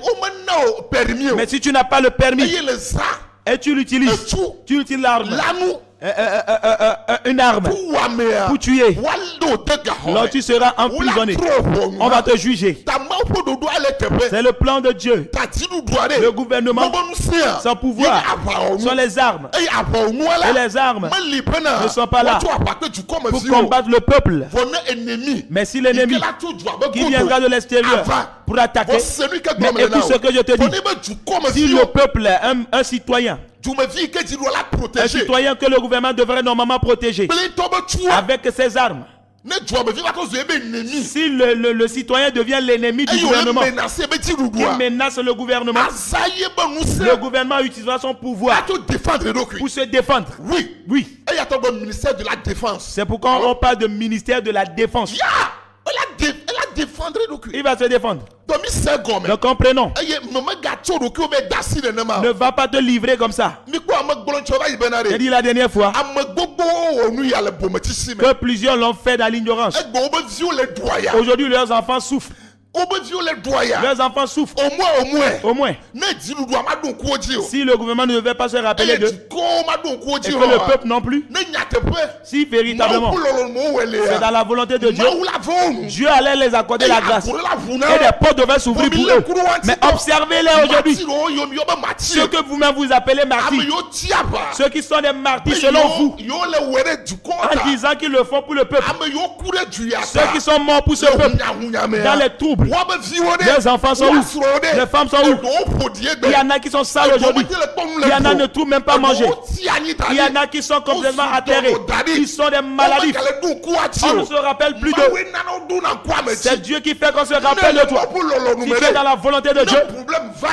Mais si tu n'as pas le permis et tu l'utilises, tu utilises l'arme. Une arme pour tuer. Là tu seras emprisonné. On va te juger. C'est le plan de Dieu. Le gouvernement, son pouvoir sont les armes. Et les armes ne sont pas là pour combattre le peuple. Mais si l'ennemi qui viendra de l'extérieur pour attaquer, mais écoute ce que je te dis. Si le peuple est un citoyen, un citoyen que le gouvernement devrait normalement protéger avec ses armes, si le citoyen devient l'ennemi du gouvernement, il menace le gouvernement utilisera son pouvoir pour se défendre. Oui. C'est pourquoi on parle de ministère de la défense. défendre ɖokui. Il va se défendre. Donc mi sɛ gɔmɛ. Donc comprenons. eye mɛmɛ gatso ɖokui wo bɛ dasi nenema. Ne va pas te livrer comme ça. mi kó ame gblɔntsɔ va yi bena J'ai de. dit la dernière fois ame gbogbo wɔ nu ya le bometsisi me. que plusieurs l'ont fait dans l'ignorance. Egbe wo be viwo le dua ya. Aujourd'hui, leurs enfants souffrent. Wo be viwo le dua ya. Leurs enfants souffrent. Au Au moins, ne dziɖuɖua ma ɖo ŋkuwo dzi o. si le gouvernement ne devait pas se rappeler eye d'eux dukɔwo ma ɖo ŋkuwo et dzi que o. le peuple non plus, ne nyateƒe. si véritablement Mawu ƒe lɔlɔ̃nuwo wɔe le c'est ya. dans la volonté de Dieu, Mawu la vɔ wo nu. Dieu allait les accorder la grâce. Eye agorɔ la ʋu na Et wo. des portes devaient s'ouvrir pour eux. Mais observez-les aujourd'hui. Mati ɖewo yiwo mi yɔ be mati. Ceux que vous-même vous appelez Ame martyrs, yiwo ti aʋa. ceux qui sont des martyrs selon vous, Yiwo le wɔe ɖe dukɔ en ta. disant qu'ils le font pour le peuple, Ame yiwo ku ɖe du ya ceux ta. qui sont morts pour ce peuple, dans les troubles, Woabe viwo ɖe. les enfants sont où? Woasrɔ̃wo ɖe. Les femmes sont où? Eɖewo ƒo ɖi egbe. Il y en a qui sont sales aujourd'hui. Il y en a qui ne trouvent même pas manger. Il y en a qui sont complètement atterrés. Ils sont des maladifs. On ne se rappelle plus d'eux. C'est Dieu qui fait qu'on se rappelle de toi. Si tu es dans la volonté de Dieu,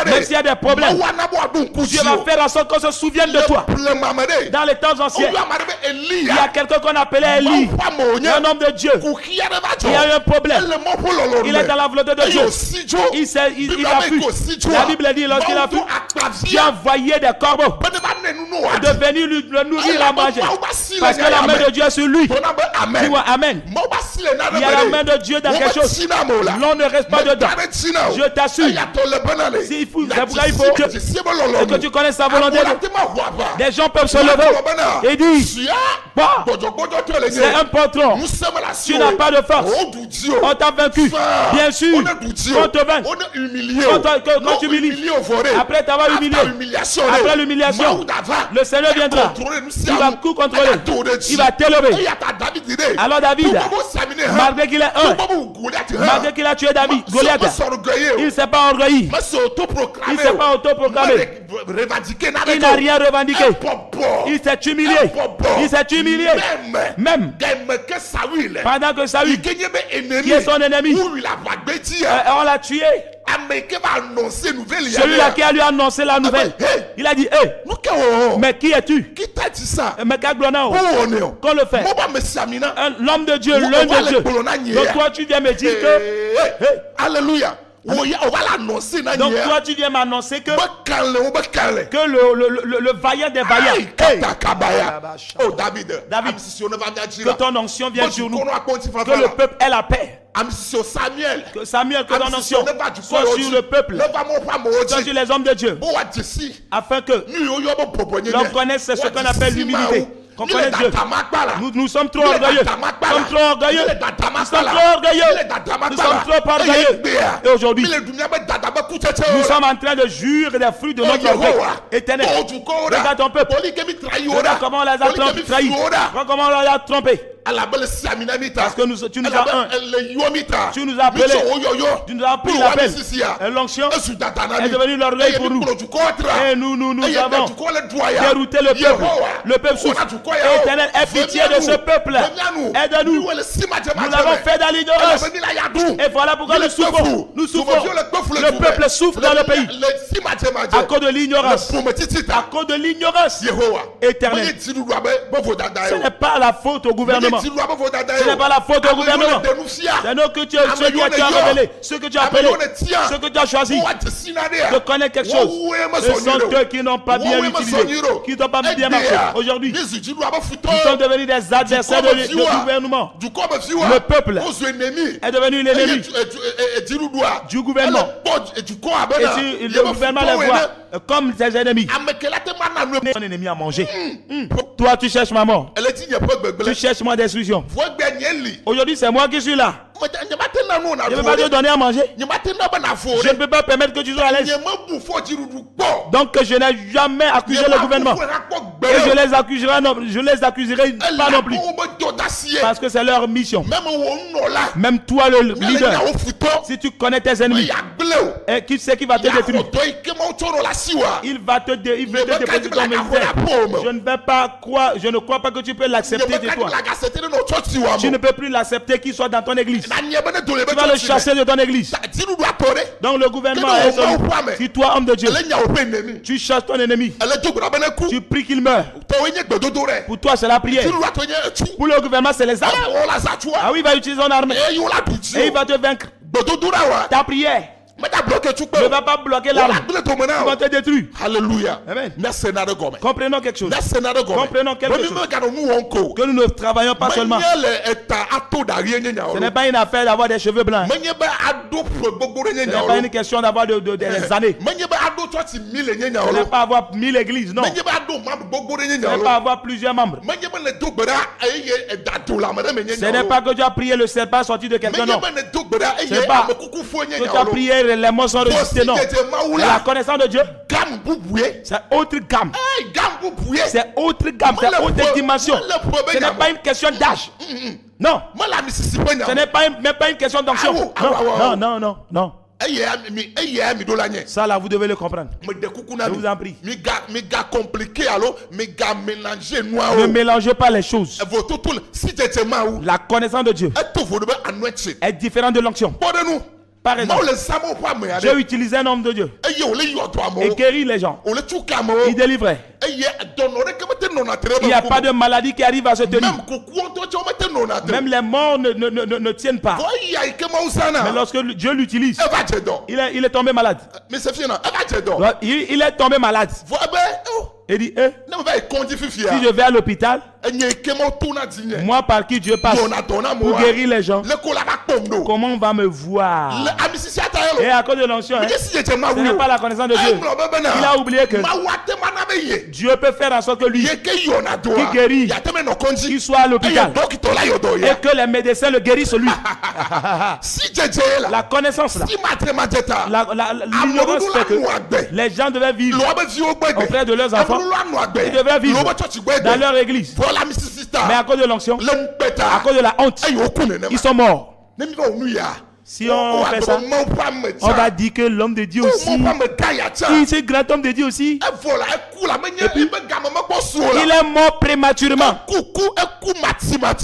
même s'il y a des problèmes, Dieu va faire en sorte qu'on se souvienne de toi. Dans les temps anciens, il y a quelqu'un qu'on appelait Élie, un homme de Dieu. Il y a eu un problème. Il est dans la volonté de Dieu. Il a pu. La Bible dit lorsqu'il a pu, Dieu a envoyé des corbeaux de venir le nourrir à manger. Parce que la main de Dieu est sur lui. Dis-moi Amen. Il y a la main de Dieu dans quelque chose. L'on ne reste pas dedans. Je t'assure. C'est pourquoi il faut que tu connaisses sa volonté. Des gens peuvent se lever et dire, bah, c'est un patron. Tu n'as pas de force. On t'a vaincu. Bien sûr. On te vainc. Quand tu humilies. Après t'avoir humilié. Après l'humiliation, le Seigneur viendra. Il va tout contrôler. Il va t'élever. Alors David, malgré qu'il est un, malgré qu'il a tué David, Goliath, il ne s'est pas orgueilli. Il ne s'est pas autoproclamé. Il n'a rien revendiqué. Il s'est humilié. Il s'est humilié. Même pendant que Saül, qui est son ennemi, on l'a tué. Celui-là qui a lui annoncé la nouvelle, il a dit, hé, mais qui es-tu? Mais qu'on le fait. L'homme de Dieu, l'un de Dieu. Donc toi tu viens me dire que... Alléluia. Donc toi tu viens m'annoncer que le vaillant des vaillants, oh David, que ton onction vienne sur nous, que le peuple ait la paix. Que Samuel, que ton onction soit sur le peuple, soit sur les hommes de Dieu, afin que l'on connaisse ce qu'on appelle l'humilité. Qu'on connaît Dieu. Nous sommes trop orgueilleux. Nous sommes trop orgueilleux. Nous sommes trop orgueilleux. Nous sommes trop orgueilleux. Et aujourd'hui, nous sommes en train de jurer des fruits de notre orgueil éternel. Regarde ton peuple. Regarde comment on les a trahis. Regarde comment on les a trompés. Parce que tu nous as un. Tu nous as appelé. Tu nous as pris l'appel. L'onction est devenue l'orgueil pour nous. Et nous avons dérouté le peuple. Le peuple souffre. Éternel, aie pitié de ce peuple. Aide-nous. Nous l'avons fait dans l'ignorance. Et voilà pourquoi nous souffrons. Nous souffrons. Le peuple souffre dans le pays. À cause de l'ignorance. À cause de l'ignorance. Éternel. Ce n'est pas la faute au gouvernement. Ce n'est pas la faute au gouvernement. C'est nous que tu as révélé. Ce que tu as appelé. Ce que tu as choisi. De connaître quelque chose. Ce sont eux qui n'ont pas bien utilisé. Qui n'ont pas bien marché. Aujourd'hui, nous sommes devenus des adversaires du gouvernement. Le peuple est devenu l'ennemi du gouvernement. Et le gouvernement les voit comme ses ennemis. Son ennemi à manger. Toi, tu cherches ma mort. Tu cherches ma destruction. Aujourd'hui, c'est moi qui suis là. Je ne peux pas te donner à manger. Je ne peux pas permettre que tu sois à l'aise. Donc je n'ai jamais accusé le gouvernement. Et je les accuserai pas non plus. Parce que c'est leur mission. Même toi le leader, si tu connais tes ennemis, Et qui c'est qui va te détruire? Il va te déposer ton ministère. Je ne crois pas que tu peux l'accepter de toi. Tu ne peux plus l'accepter qu'il soit dans ton église. Tu vas le chasser de ton église. Donc le gouvernement est celui. Si toi, homme de Dieu, tu chasses ton ennemi, tu pries qu'il meure. Pour toi, c'est la prière. Pour le gouvernement, c'est les armes. Ah oui, il va utiliser son arme. Et il va te vaincre. Ta prière ne va pas bloquer l'arme. Il va te détruire. Alléluia. Amen. Comprenons Comprenons quelque chose. Comprenons quelque chose. Que nous ne travaillons pas seulement. Ce n'est pas une affaire d'avoir des cheveux blancs. Ce n'est pas une question d'avoir des années. Ce n'est pas avoir 1000 églises, non. Ce n'est pas avoir plusieurs membres. Ce n'est pas que tu as prié le serpent sorti de quelqu'un, non. Ce n'est pas que tu as prié les mots sont ressuscités, non. C'est la connaissance de Dieu. C'est autre gamme. C'est autre gamme, c'est autre dimension. Ce n'est pas une question d'âge. Non. Ce n'est même pas une question d'onction. Non. Ça là, vous devez le comprendre. Je vous en prie. Ne mélangez pas les choses. La connaissance de Dieu est différente de l'onction. Par exemple, j'ai utilisé un homme de Dieu et guéri les gens. Il délivrait. Il n'y a pas de maladie qui arrive à se tenir. Même les morts ne tiennent pas. Mais lorsque Dieu l'utilise, il est tombé malade. Il est tombé malade. Il dit, si je vais à l'hôpital, moi par qui Dieu passe pour guérir les gens, comment on va me voir? Et à cause de l'onction, ce n'est pas la connaissance de Dieu. Il a oublié que Dieu peut faire en sorte que lui qui guérit, qu'il soit à l'hôpital et que les médecins le guérissent lui. La connaissance là, l'ignorance fait que les gens devaient vivre auprès de leurs enfants. Ils devaient vivre dans leur église. Mais à cause de l'onction, à cause de la honte, ils sont morts. Si on fait ça, on va dire que l'homme de Dieu aussi, ce grand homme de Dieu aussi, et puis, il est mort prématurément.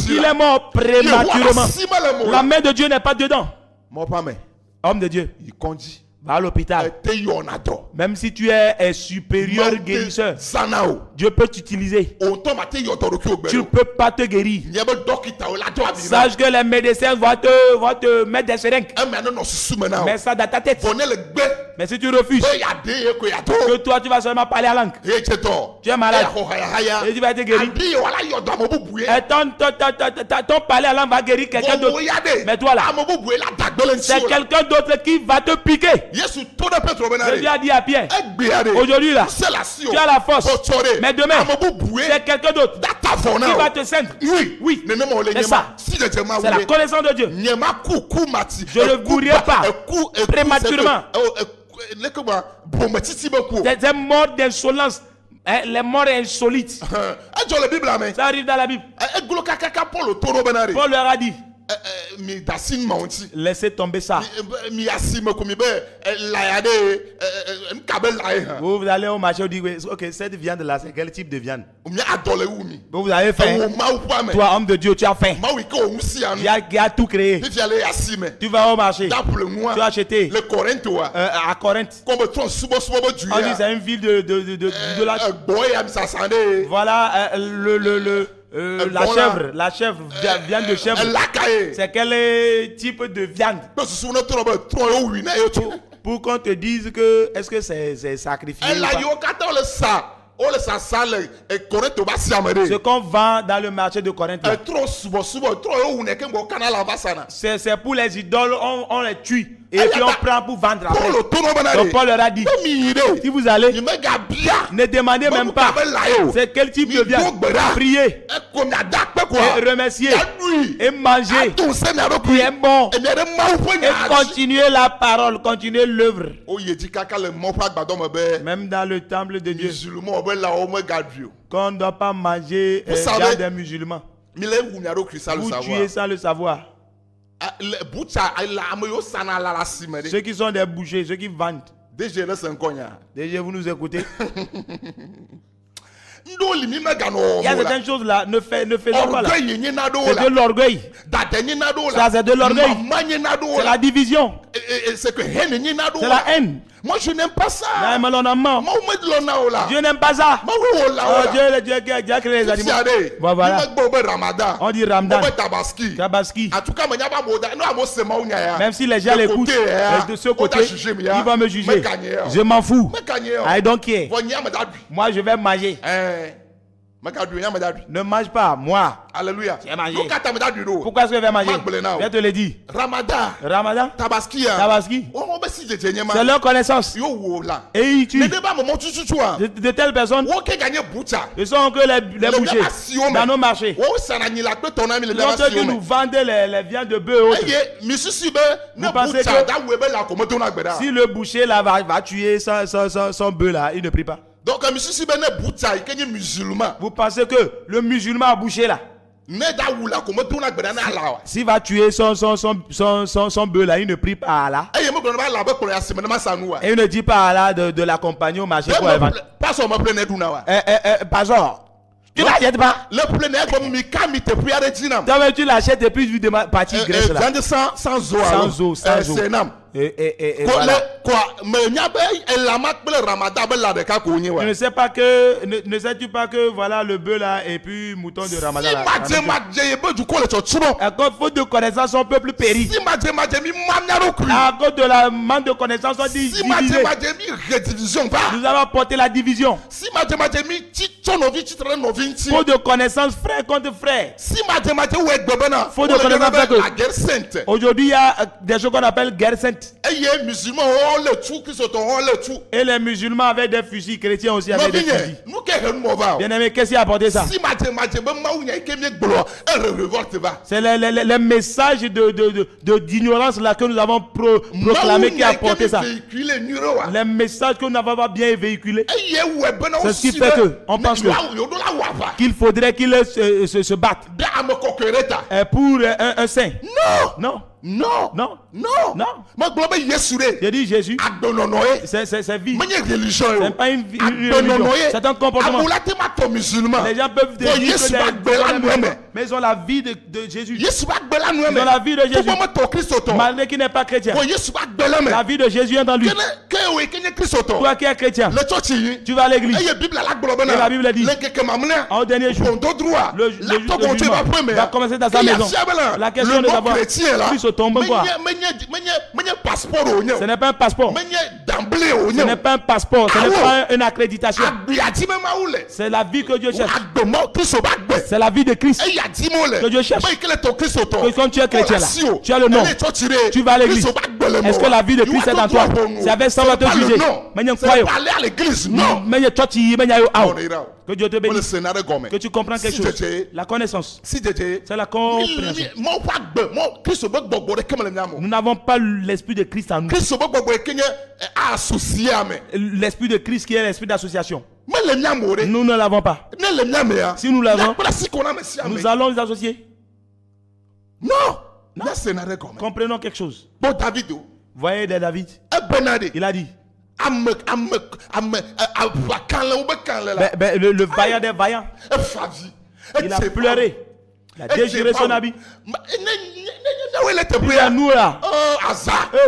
Il est mort prématurément. La main de Dieu n'est pas dedans. Homme de Dieu, va à l'hôpital. Même si tu es un supérieur guérisseur, Dieu peut t'utiliser. Tu ne peux pas te guérir. Sache que les médecins vont te mettre des seringues. Mets ça dans ta tête. Mais si tu refuses, que toi tu vas seulement parler en langue. Tu es malade. Et tu vas être guéri. Et ton parler en langue va guérir quelqu'un d'autre. Mais toi là, c'est quelqu'un d'autre qui va te piquer. Jésus a dit à Pierre, aujourd'hui là, tu as la force, mais demain, c'est quelqu'un d'autre qui va te cendre. Oui, c'est ça. C'est la connaissance de Dieu. Je ne mourrai pas prématurément. Des morts d'insolence. Les morts insolites. Ça arrive dans la Bible. Paul leur a dit, laissez tomber ça. Vous allez au marché, vous dites, ok, cette viande là, c'est quel type de viande? Vous avez faim. Toi, homme de Dieu, tu as faim. Il a tout créé. Tu vas au marché. Tu as acheté à Corinthe. On dit c'est une ville de la... Voilà la chèvre, viande de chèvre. C'est quel type de viande? Pour qu'on te dise que est-ce que c'est sacrifié ou pas? Ce qu'on vend dans le marché de Corinthe, c'est pour les idoles, on les tue. Et puis on prend pour vendre après. Donc Paul leur a dit, si vous allez, ne demandez même pas c'est quel type de viande. Priez et remerciez et mangez qui est bon et continuez la parole, continuez l'œuvre. Même dans le temple de Dieu, qu'on ne doit pas manger des musulmans. Vous tuez sans le savoir. butcha la amoyo sana la cime. Ceux qui sont des bouchers, ceux qui vendent. Déjà là c'est un cognac. Déjà, vous nous écoutez. Ndoli mi mega no. Il y a certaines choses là, ne faisons pas là. Orgueil ni na do C'est la. de l'orgueil. Date ni na do la. Ça, c'est de l'orgueil. Maman ni na do C'est la. la division. C'est que haine ni na do C'est la. la haine. Moi je n'aime pas ça. Là, mais on a marre. Moi on me dit l'on a là. Dieu n'aime pas ça. Moi oui on Oh, là. Dieu a créé les animaux. Bon, Voilà. Ramadan. On dit Ramadan. Tabaski. Tabaski. En tout cas, Même si les gens l'écoutent de ce côté, ils vont me juger. Je m'en fous. I don't care. Moi, je vais manger. Ne mange pas, moi. Alléluia. J'ai mangé. Pourquoi Pourquoi est-ce que je vais manger? Je vais te le dire. Ramadan. Ramadan. Tabaski. Tabaski. C'est leur connaissance. Et ils tuent de telles personnes. Ils sont que les bouchers dans nos marchés. Ils ceux qui nous vendent les viandes de bœuf. Vous pensez que si le boucher là va tuer son bœuf là, il ne prie pas. Donc, musulman. Vous pensez que le musulman a bouché là, s'il va tuer son bœuf là, il ne prie pas à Allah. Et il ne dit pas à Allah de l'accompagner au marché pour aller vendre. Pastor, tu l'achètes pas? Tu l'achètes et puis tu demandes partie graisse là. Sans eau. Voilà. Ne sais-tu pas que voilà le bœuf là et puis mouton de Ramadan là. À cause faute de connaissance, son peuple périt. À cause de la manque de connaissance, on dit diviser. Nous allons porter la division. Faute de connaissance, frère contre frère. Faute de connaissance, frère que aujourd'hui il y a des choses qu'on appelle guerre sainte. Et les musulmans avaient des fusils, chrétiens aussi avaient des fusils. Bien aimé, qu'est-ce qui a apporté ça? C'est les messages d'ignorance là que nous avons proclamé qui a apporté ça. Les messages que nous n'avons pas bien véhiculés. C'est ce qui fait qu'on pense qu'il faudrait qu'ils se battent pour un saint. Non. J'ai dit Jésus. C'est vie. C'est pas une religion. C'est un comportement. Les gens peuvent dire que mais ils ont la vie de Jésus. Ils ont la vie de Jésus. Malgré qu'il n'est pas chrétien. La vie de Jésus est dans lui. Toi qui es chrétien, tu vas à l'église. Et la Bible dit au dernier jour, le jugement va commencer dans sa maison. La question de savoir plus au tombeau quoi. Ce n'est pas un passeport. Ce n'est pas un passeport. Ce n'est pas une accréditation. C'est la vie que Dieu cherche. C'est la vie de Christ que Dieu cherche. Que quand tu es chrétien là, tu as le nom. Tu vas à l'église. Est-ce que la vie de Christ est en toi? C'est avec ça qu'on va te juger. Que Dieu te bénisse. Que tu comprends quelque chose. La connaissance. C'est la compréhension. Nous n'avons pas l'esprit de Christ en nous. L'esprit de Christ qui est l'esprit d'association. Nous ne l'avons pas. Si nous l'avons, nous allons nous associer. Non. Comprenons quelque chose. Voyez David. Il a dit. Le vaillant des vaillants. Il a pleuré. Il a déchiré son habit. Il est à nous là.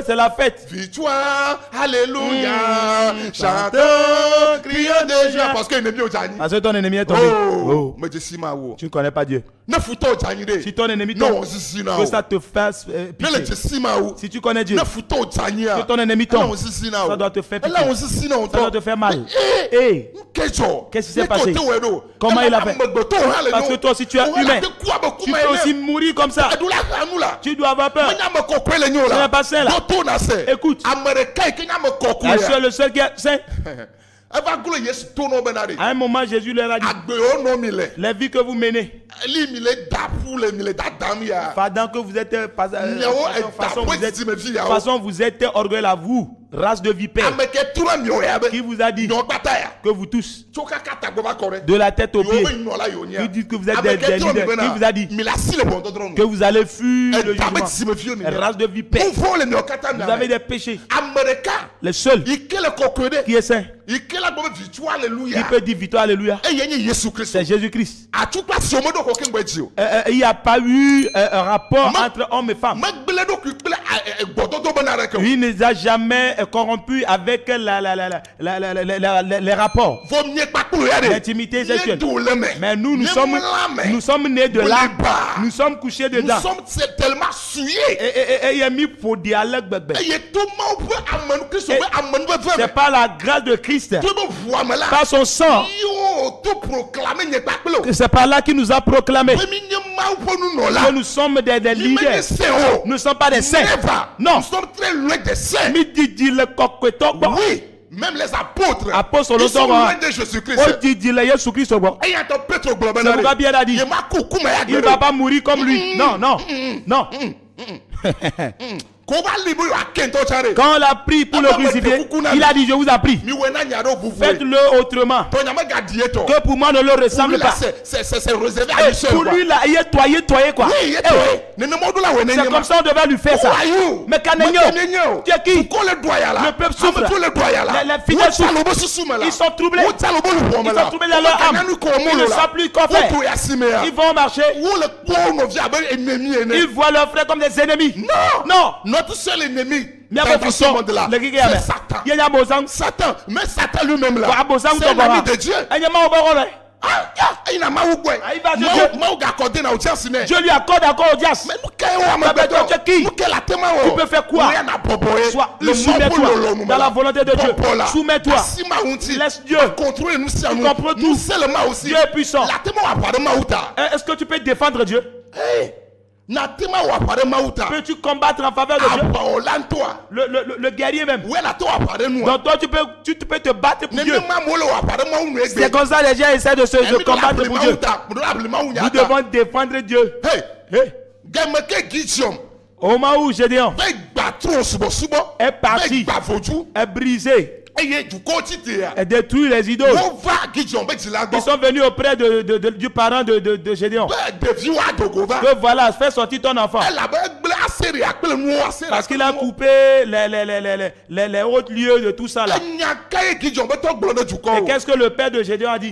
C'est la fête. Victoire, alléluia. Chantons, crions de joie. Parce que ton ennemi est tombé. Tu ne connais pas Dieu. Si ton ennemi tombe, que ça te fasse pitié. Si tu connais Dieu, que ton ennemi tombe, ça doit te faire pitié. Ça doit te faire mal. Qu'est-ce qui s'est passé? Comment il a fait? Parce que toi aussi tu es humain. Tu peux aussi mourir comme ça. Tu dois avoir peur. Ce n'est pas saint là. Écoute. Tu es le seul qui est saint. À un moment, Jésus leur a dit les vies que vous menez, pendant que vous êtes façon vous êtes orgueilleux à vous. race de vipères, ame ke tura miɔ ya be qui vous a dit nyɔ kpata ya que vous tous, tso kaka tagbɔ ba kɔ de la tête aux yo pieds, be nyɔla yo nya qui dit que vous êtes des leaders, qui vous a dit mi la si le bɔn dɔdɔrɔn que vous allez fuir le dabe jugement, ti me fio ni race de vipères, mun fɔ le nyɔ kata vous avez des péchés. ame ɖeka Le seul ike le kɔkɔe ɖe qui est saint, ike la gbɔ be vitu qui alléluia peut dire victoire, alléluia, eye nye Yesu Kristo c'est Jésus-Christ. atukpa si o me ɖo kɔ ke ŋgbɛ dzi o Il n'y a pas eu un rapport entre hommes et femmes. megble ɖokui kple gbɔdɔdɔ bena ɖeke o Il ne nous a jamais corrompu avec les rapports, vo mie kpakplo ya de l'intimité sexuelle. do le me Mais nous, nous Nye sommes mla me. nés de là. Oliba. Nous sommes couchés nous dedans. sommes tellement souillés Et il a mis pour dialogue bébé. eye to mawo ƒe amenu Kristo ƒe amenu veve me C'est par la grâce de Christ, to be ʋua me la par son sang, yo to proclamer nye kpakple o que c'est par là qu'il nous a proclamé be mi nye Mawu ƒe nunɔla que nous sommes des mi menye leaders. saint o Nous ne sommes pas des saints. never Non. nous sommes très loin des saints Mi didi le coqueton. oui même les apôtres Apôtres ils sont olóńtọ́ loin wa. de Jésus-Christ Oh didi le Yesu Christ. eya tɔ Petro gblɔ C'est bena pourquoi bien a dit, ye ma ku kuma ya il ne gbe va ɖo pas mourir comme lui. Non, non, non. ko va li bo yo akentɔ tsa de Quand on l'a pris pour le crucifier, il a dit, je vous ai pris. mi wɔ na nya ɖo bubu Faites-le autrement. tɔ nyame ga die tɔ Que pour moi ne le pour ressemble lui là pas. c'est réservé à lui seul Pour quoi. lui là, il est toyé quoi. oui Eh ouais. nenema wo do la wɔ ne C'est comme ça on devait lui faire ça. Who are you? Mais Canignon, tu es qui? Pourquoi le doigt ya là? Le peuple souffre. Ameto le doigt ya là. Les fidèles souffrent. Wo tsa lobo susu me là. Ils sont troublés. Wo tsa lobo lu bɔ me Ils là. sont troublés dans leur âme. Wo kana nu kɔ Ils mo ne là. savent plus quoi Wo faire. to ya si me ya. Ils vont marcher. Wo le kpɔ nɔvi abe ennemi ene. Ils voient leurs frères comme des ennemis. Non. Non. Notre seul ennemi Mais dans ce monde là, c'est Satan. Il y a Bozang. Satan. Mais Satan lui-même là, Wa Bozang c'est l'ami de Dieu. Il y a Maobarole. Il n'a pas oublié. Il va Dieu. Maou ga accordé na audience ne. Dieu lui accorde encore audience. Mais nous qu'est-ce qu'on a toi, tu es qui? Nous qu'est la thème Tu peux faire quoi? Rien à proposer. Soit Le soumets-toi dans la volonté de Dieu. Soumets-toi. Laisse Dieu. Contrôler nous si Il comprend tout. nous seulement aussi. Dieu est puissant. La thème a pas de Maouta. Est-ce que tu peux défendre Dieu? Hey. Na thème a pas de Maouta. Peux-tu combattre en faveur de Dieu? Toi. Le guerrier même. Ouais la toi a pas de nous. Donc toi tu peux te battre pour Dieu. C'est C'est comme ça les gens essaient de se combattre pour Dieu. Nous devons défendre Dieu. Hey. Hey. Gameke Gideon. Au moment où Gédéon est parti, est brisé, est détruit les idoles. Ils sont venus auprès du parent de Gédéon. Que voilà, fais sortir ton enfant. Parce qu'il a coupé les hauts lieux de tout ça là. Et qu'est-ce que le père de Gédéon a dit?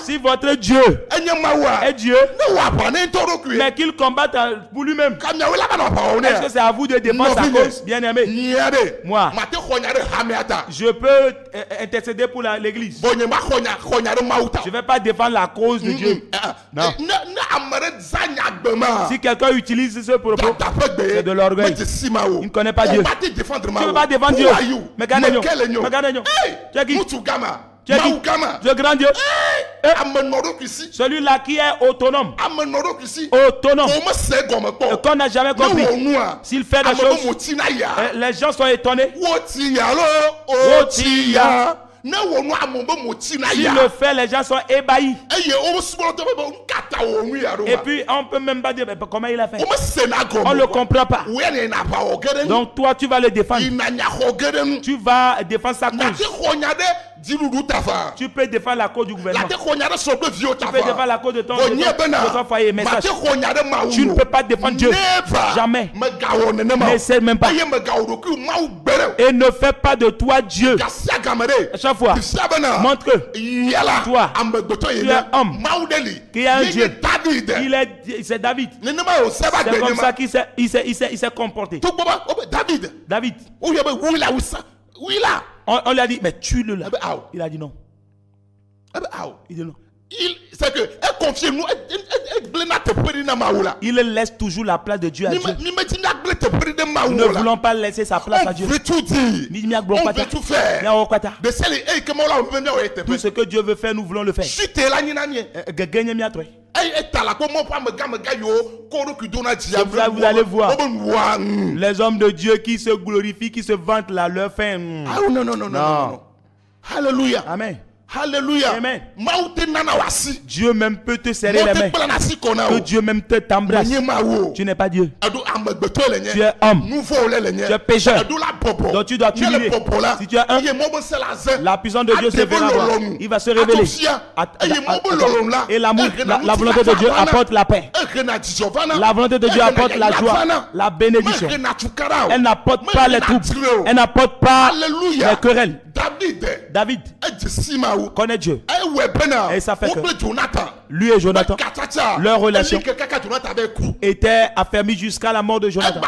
Si votre Dieu est Dieu, mais qu'il combatte pour lui-même, est-ce que c'est à vous de défendre sa cause, bien aimé? Moi, je peux intercéder pour l'église. Je ne vais pas défendre la cause de Dieu. Non. Si quelqu'un utilise ce propos, c'est de l'orgueil. Il ne connaît pas Dieu. Tu ne veux pas défendre Dieu. Mais Canignon, tu es qui? Tu es qui? Le grand Dieu. Celui-là qui est autonome. Autonome. Et qu'on n'a jamais compris. S'il fait des choses, les gens sont étonnés. S'il le fait, les gens sont ébahis. Et puis on peut même pas dire mais comment il a fait. On ne le comprend pas. Donc toi tu vas le défendre. Tu vas défendre sa cause. Tu peux défendre la cause du gouvernement. Tu peux défendre la cause de ton foyer. Mais sache, tu ne peux pas défendre Dieu. Jamais. N'essaie même pas. Et ne fais pas de toi Dieu. À chaque fois, montre que toi, tu es homme, qui est un Dieu. C'est David. C'est comme ça qu'il s'est comporté. David. On lui a dit, mais tue-le là. Il a dit non. Il dit non. Il laisse toujours la place de Dieu à Dieu. Nous ne voulons pas laisser sa place à Dieu. On veut tout dire. On veut tout faire. Tout ce que Dieu veut faire, nous voulons le faire. Vous allez voir les hommes de Dieu qui se glorifient, qui se vantent là, leur fin. Non. Alléluia. Amen. Hallelujah. Amen. Maoute nana wasi. Dieu même peut te serrer les mains. Que Dieu même te t'embrasse. Tu n'es pas Dieu. Tu es homme. Tu es pécheur. Donc tu dois t'humilier. Si tu es un, la puissance de Dieu se verra voir. Il va se révéler. Et l'amour, la volonté de Dieu apporte la paix. La volonté de Dieu apporte la joie, la bénédiction. Elle n'apporte pas les troubles. Elle n'apporte pas les querelles. David connaît Dieu. Et ça fait que lui et Jonathan, leur relation était affermie jusqu'à la mort de Jonathan.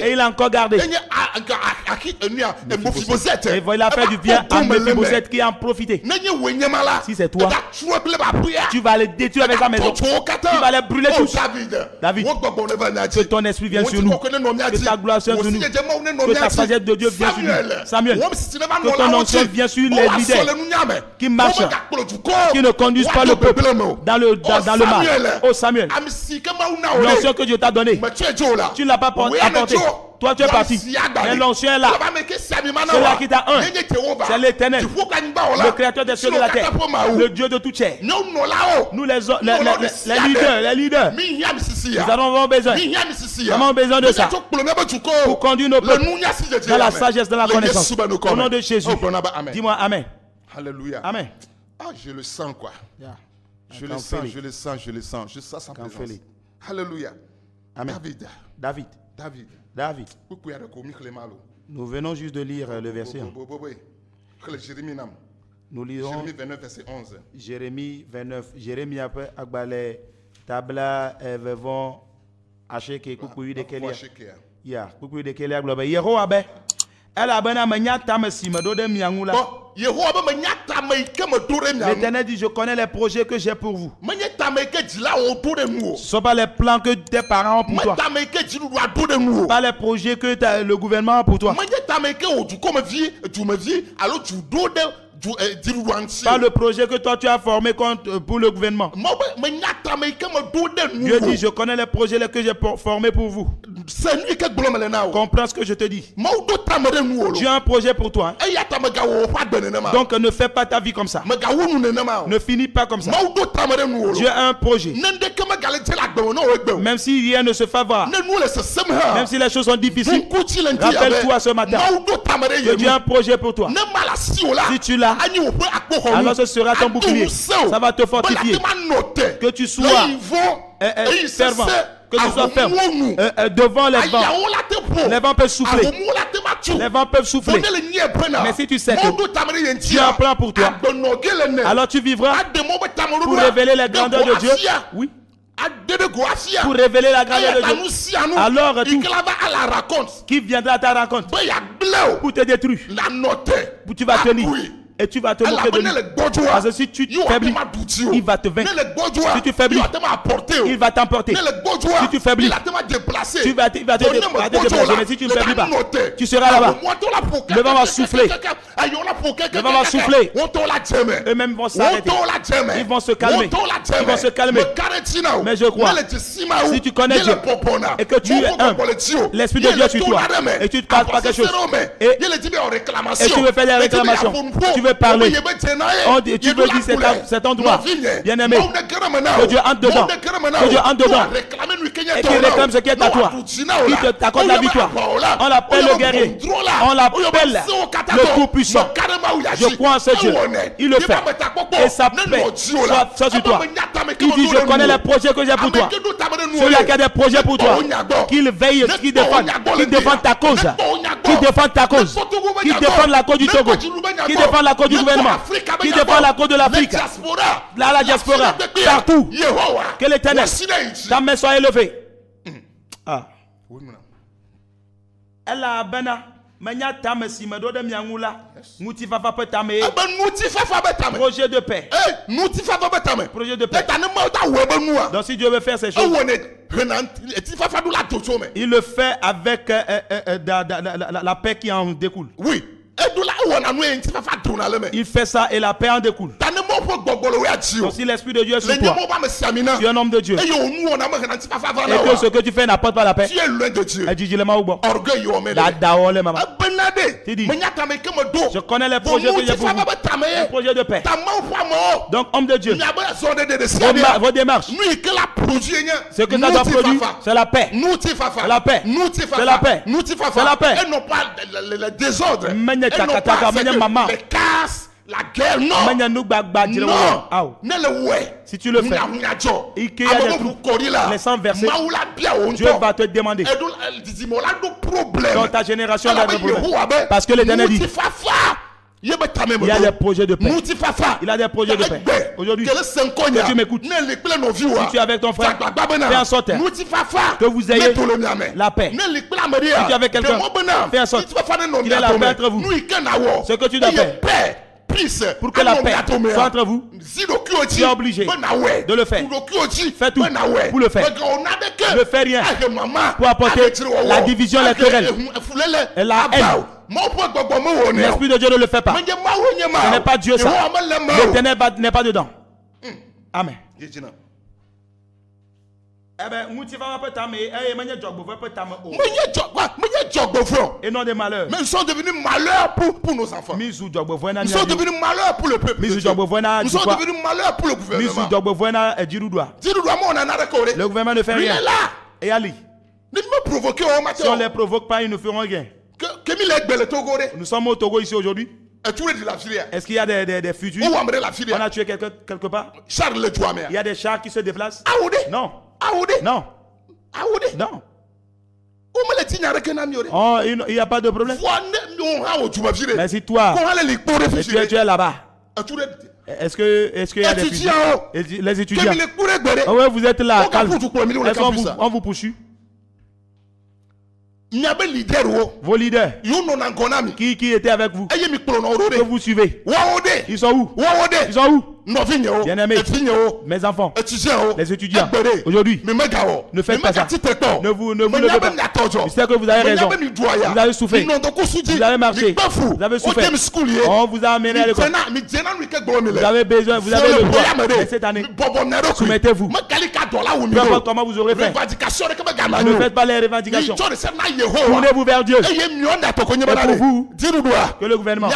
Et il a encore gardé. Et il a fait du bien à Mephibosheth qui a en profité. Si c'est toi, tu vas les détruire avec sa maison. Tu vas les brûler tous. David, que ton esprit vienne sur nous. Que ta gloire soit sur nous. Que ta sagesse de Dieu vienne sur nous. Samuel, que ton onction vienne sur les leaders qui marchent, qui ne conduisent pas le peuple dans le mal. Oh Samuel, l'onction que Dieu t'a donnée, tu ne l'as pas apportée. Toi tu es parti. Mais l'onction est là. C'est là qui t'a un. C'est l'Éternel, le créateur des cieux et de la terre, le Dieu de toute chair. Nous les leaders, nous avons besoin. Nous avons besoin de ça pour conduire nos peuples dans la sagesse, dans la connaissance. Au nom de Jésus. Dis-moi Amen. Alléluia. Amen. Ah, je le sens quoi. Yeah. Je le sens. Je sens sa présence. Alléluia. Amen. David. Nous venons juste de lire le verset. Nous lisons Jérémie 29, verset 11. Jérémie 29. Jérémie après Agbale Tabla Vevon Acheke Kukuyu de Kelia. Ya, Kukuyu de Kelia Globe. Yero Abe. Elle a bien amené ta messie, me donne miangula. L'Éternel dit, je connais les projets que j'ai pour vous. Ce ne sont pas les plans que tes parents ont pour toi. Pas les projets que le gouvernement a pour toi. Pas le projet que toi tu as formé pour le gouvernement. Dieu dit, je connais les projets que j'ai formés pour vous. Comprends ce que je te dis. Dieu a un projet pour toi. Donc ne fais pas ta vie comme ça. Ne finis pas comme ça. Dieu a un projet. Même si rien ne se fait voir, même si les choses sont difficiles, rappelle-toi ce matin que Dieu a un projet pour toi. Si tu l'as, alors ce sera ton bouclier. Ça va te fortifier. Que tu sois fervent. Que tu sois ferme devant les vents. Les vents peuvent souffler. Les vents peuvent souffler. Mais si tu sais que Dieu a un plan pour toi, alors tu vivras pour révéler la grandeur de Dieu. Oui. Pour révéler la grandeur de Dieu. Alors tout qui viendra à ta rencontre pour te détruire, tu vas tenir. Et tu vas te moquer de lui. Parce que si tu faiblis, il va te vaincre. Si tu faiblis, il va t'emporter. Si tu faiblis, il va te déplacer. Mais si tu ne faiblis pas, tu seras là-bas. Le vent va souffler. Le vent va souffler. Eux-mêmes vont s'arrêter. Ils vont se calmer. Ils vont se calmer. Mais je crois, si tu connais Dieu et que tu es humble, l'Esprit de Dieu est sur toi et tu ne parles pas quelque chose et tu veux faire des réclamations, tu veux parler, tu veux dire cet endroit, bien aimé, que Dieu entre dedans, que Dieu entre dedans et qu'il réclame ce qui est à toi, qui t'accorde la victoire. On l'appelle le guerrier, on l'appelle le tout-puissant. Je crois en ce Dieu, il le fait et sa paix soit sur toi. Il dit, je connais les projets que j'ai pour toi. Celui qui a des projets pour toi, qu'il veille, qu'il défende ta cause, qu'il défende ta cause, qu'il défende la cause du Togo, qu'il défende la cause du gouvernement, qu'il défende la cause de l'Afrique, la diaspora, partout. Que l'Éternel, ta main soit élevée. Ah. Elle a bena. Manya tame si me do de miangula muti fafa peut tame projet de paix projet de paix. Donc si Dieu veut faire ces choses, il le fait avec la paix qui en découle. Oui. Il fait ça et la paix en découle. Donc si l'Esprit de Dieu est sur toi, tu es un homme de Dieu. Et que ce que tu fais n'apporte pas la paix. Tu es loin de Dieu. Orgueil, Tu dis, je connais les projets que j'ai pour vous. Un projet de paix. Donc, homme de Dieu, vos démarches, ce que ça doit produire, c'est la paix. C'est la paix. C'est la paix. C'est la paix. Et non pas le désordre. Et non pas les casses. La guerre, non. Si tu le fais, les 100 versets, Dieu va te demander. Dans ta génération, il y a des problèmes. Parce que l'Éternel dit, il y a des projets de paix. Il a des projets de paix. Aujourd'hui, que tu m'écoutes. Si tu es avec ton frère, fais en sorte que vous ayez la paix. Si tu es avec quelqu'un, fais en sorte qu'il ait la paix entre vous. Ce que tu dois faire pour que la paix soit entre vous, tu es obligé de le faire. Fais tout pour le faire. Ne fais rien pour apporter la division, la querelle et la haine. L'Esprit de Dieu ne le fait pas. Ce n'est pas Dieu ça. L'Éternel n'est pas dedans. Amen. Et non des malheurs. Mais ils sont devenus malheurs pour nos enfants. Ils sont devenus malheurs pour le peuple. Ils sont devenus malheurs pour le gouvernement. Le gouvernement ne fait rien. Et Ali, si on ne les provoque pas, ils ne feront rien. Nous sommes au Togo ici aujourd'hui. Est-ce qu'il y a des fusils? On a tué quelqu'un quelque part? Il y a des chars qui se déplacent? Non. Non. Non. Oh, il n'y a pas de problème. Mais si toi, tu es là-bas, est-ce qu'il y a des fusils? Les étudiants. Oh ouais, vous êtes là, calme. Est-ce qu'on vous poursuit? Vos leaders qui étaient avec vous, que vous suivez, ils sont où? Ils sont où? Bien-aimés, mes enfants, les étudiants, aujourd'hui, ne faites pas ça. Ne vous levez pas. Je sais que vous avez raison. Vous avez souffert. Vous avez marché. Vous avez souffert. On vous a amené à l'école. Vous avez besoin, vous avez le droit. Mais cette année, soumettez-vous. Peu importe comment vous aurez fait. Ne faites pas les revendications. Tournez-vous vers Dieu. Et pour vous, que le gouvernement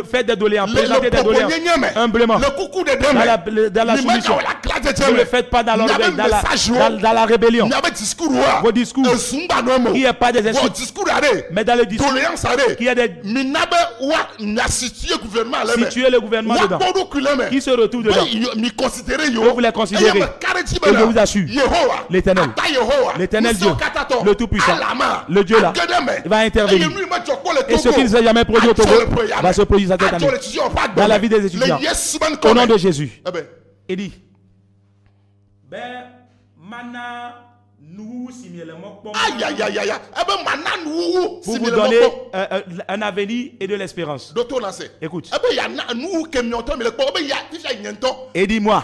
faites des doléances. Présentez des doléances humblement dans la soumission. Ne le faites pas dans l'orgueil, dans la rébellion. Vos discours qui n'est pas des insultes, mais dans le discours qui y a des situer le gouvernement dedans, qui se retrouve dedans, que vous les considérez. Et je vous assure, l'éternel Dieu, le Tout-Puissant, le Dieu là, il va intervenir. Et ce qui ne s'est jamais produit au Togo va se produire cette année dans la vie des étudiants. Au nom de Jésus. Il dit, pour vous donner un avenir et de l'espérance. Écoute. Et dis-moi,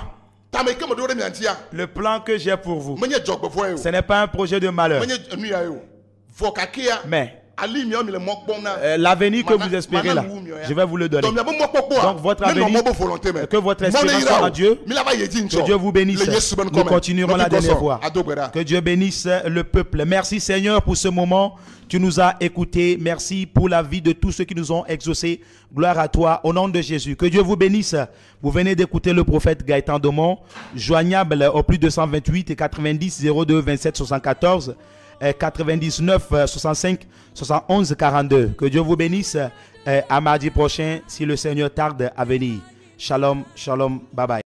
le plan que j'ai pour vous, ce n'est pas un projet de malheur, mais l'avenir que vous espérez là, je vais vous le donner. Donc votre avenir, que votre espérance soit en Dieu, que Dieu vous bénisse. Nous continuerons la dernière fois. Que Dieu bénisse le peuple. Merci Seigneur pour ce moment. Tu nous as écoutés. Merci pour la vie de tous ceux qui nous ont exaucés. Gloire à toi au nom de Jésus. Que Dieu vous bénisse. Vous venez d'écouter le prophète Gaëtan Domon, joignable au plus 228 et 90 02 27 74. 99 65 71 42. Que Dieu vous bénisse. À mardi prochain si le Seigneur tarde à venir. Shalom, shalom, bye bye.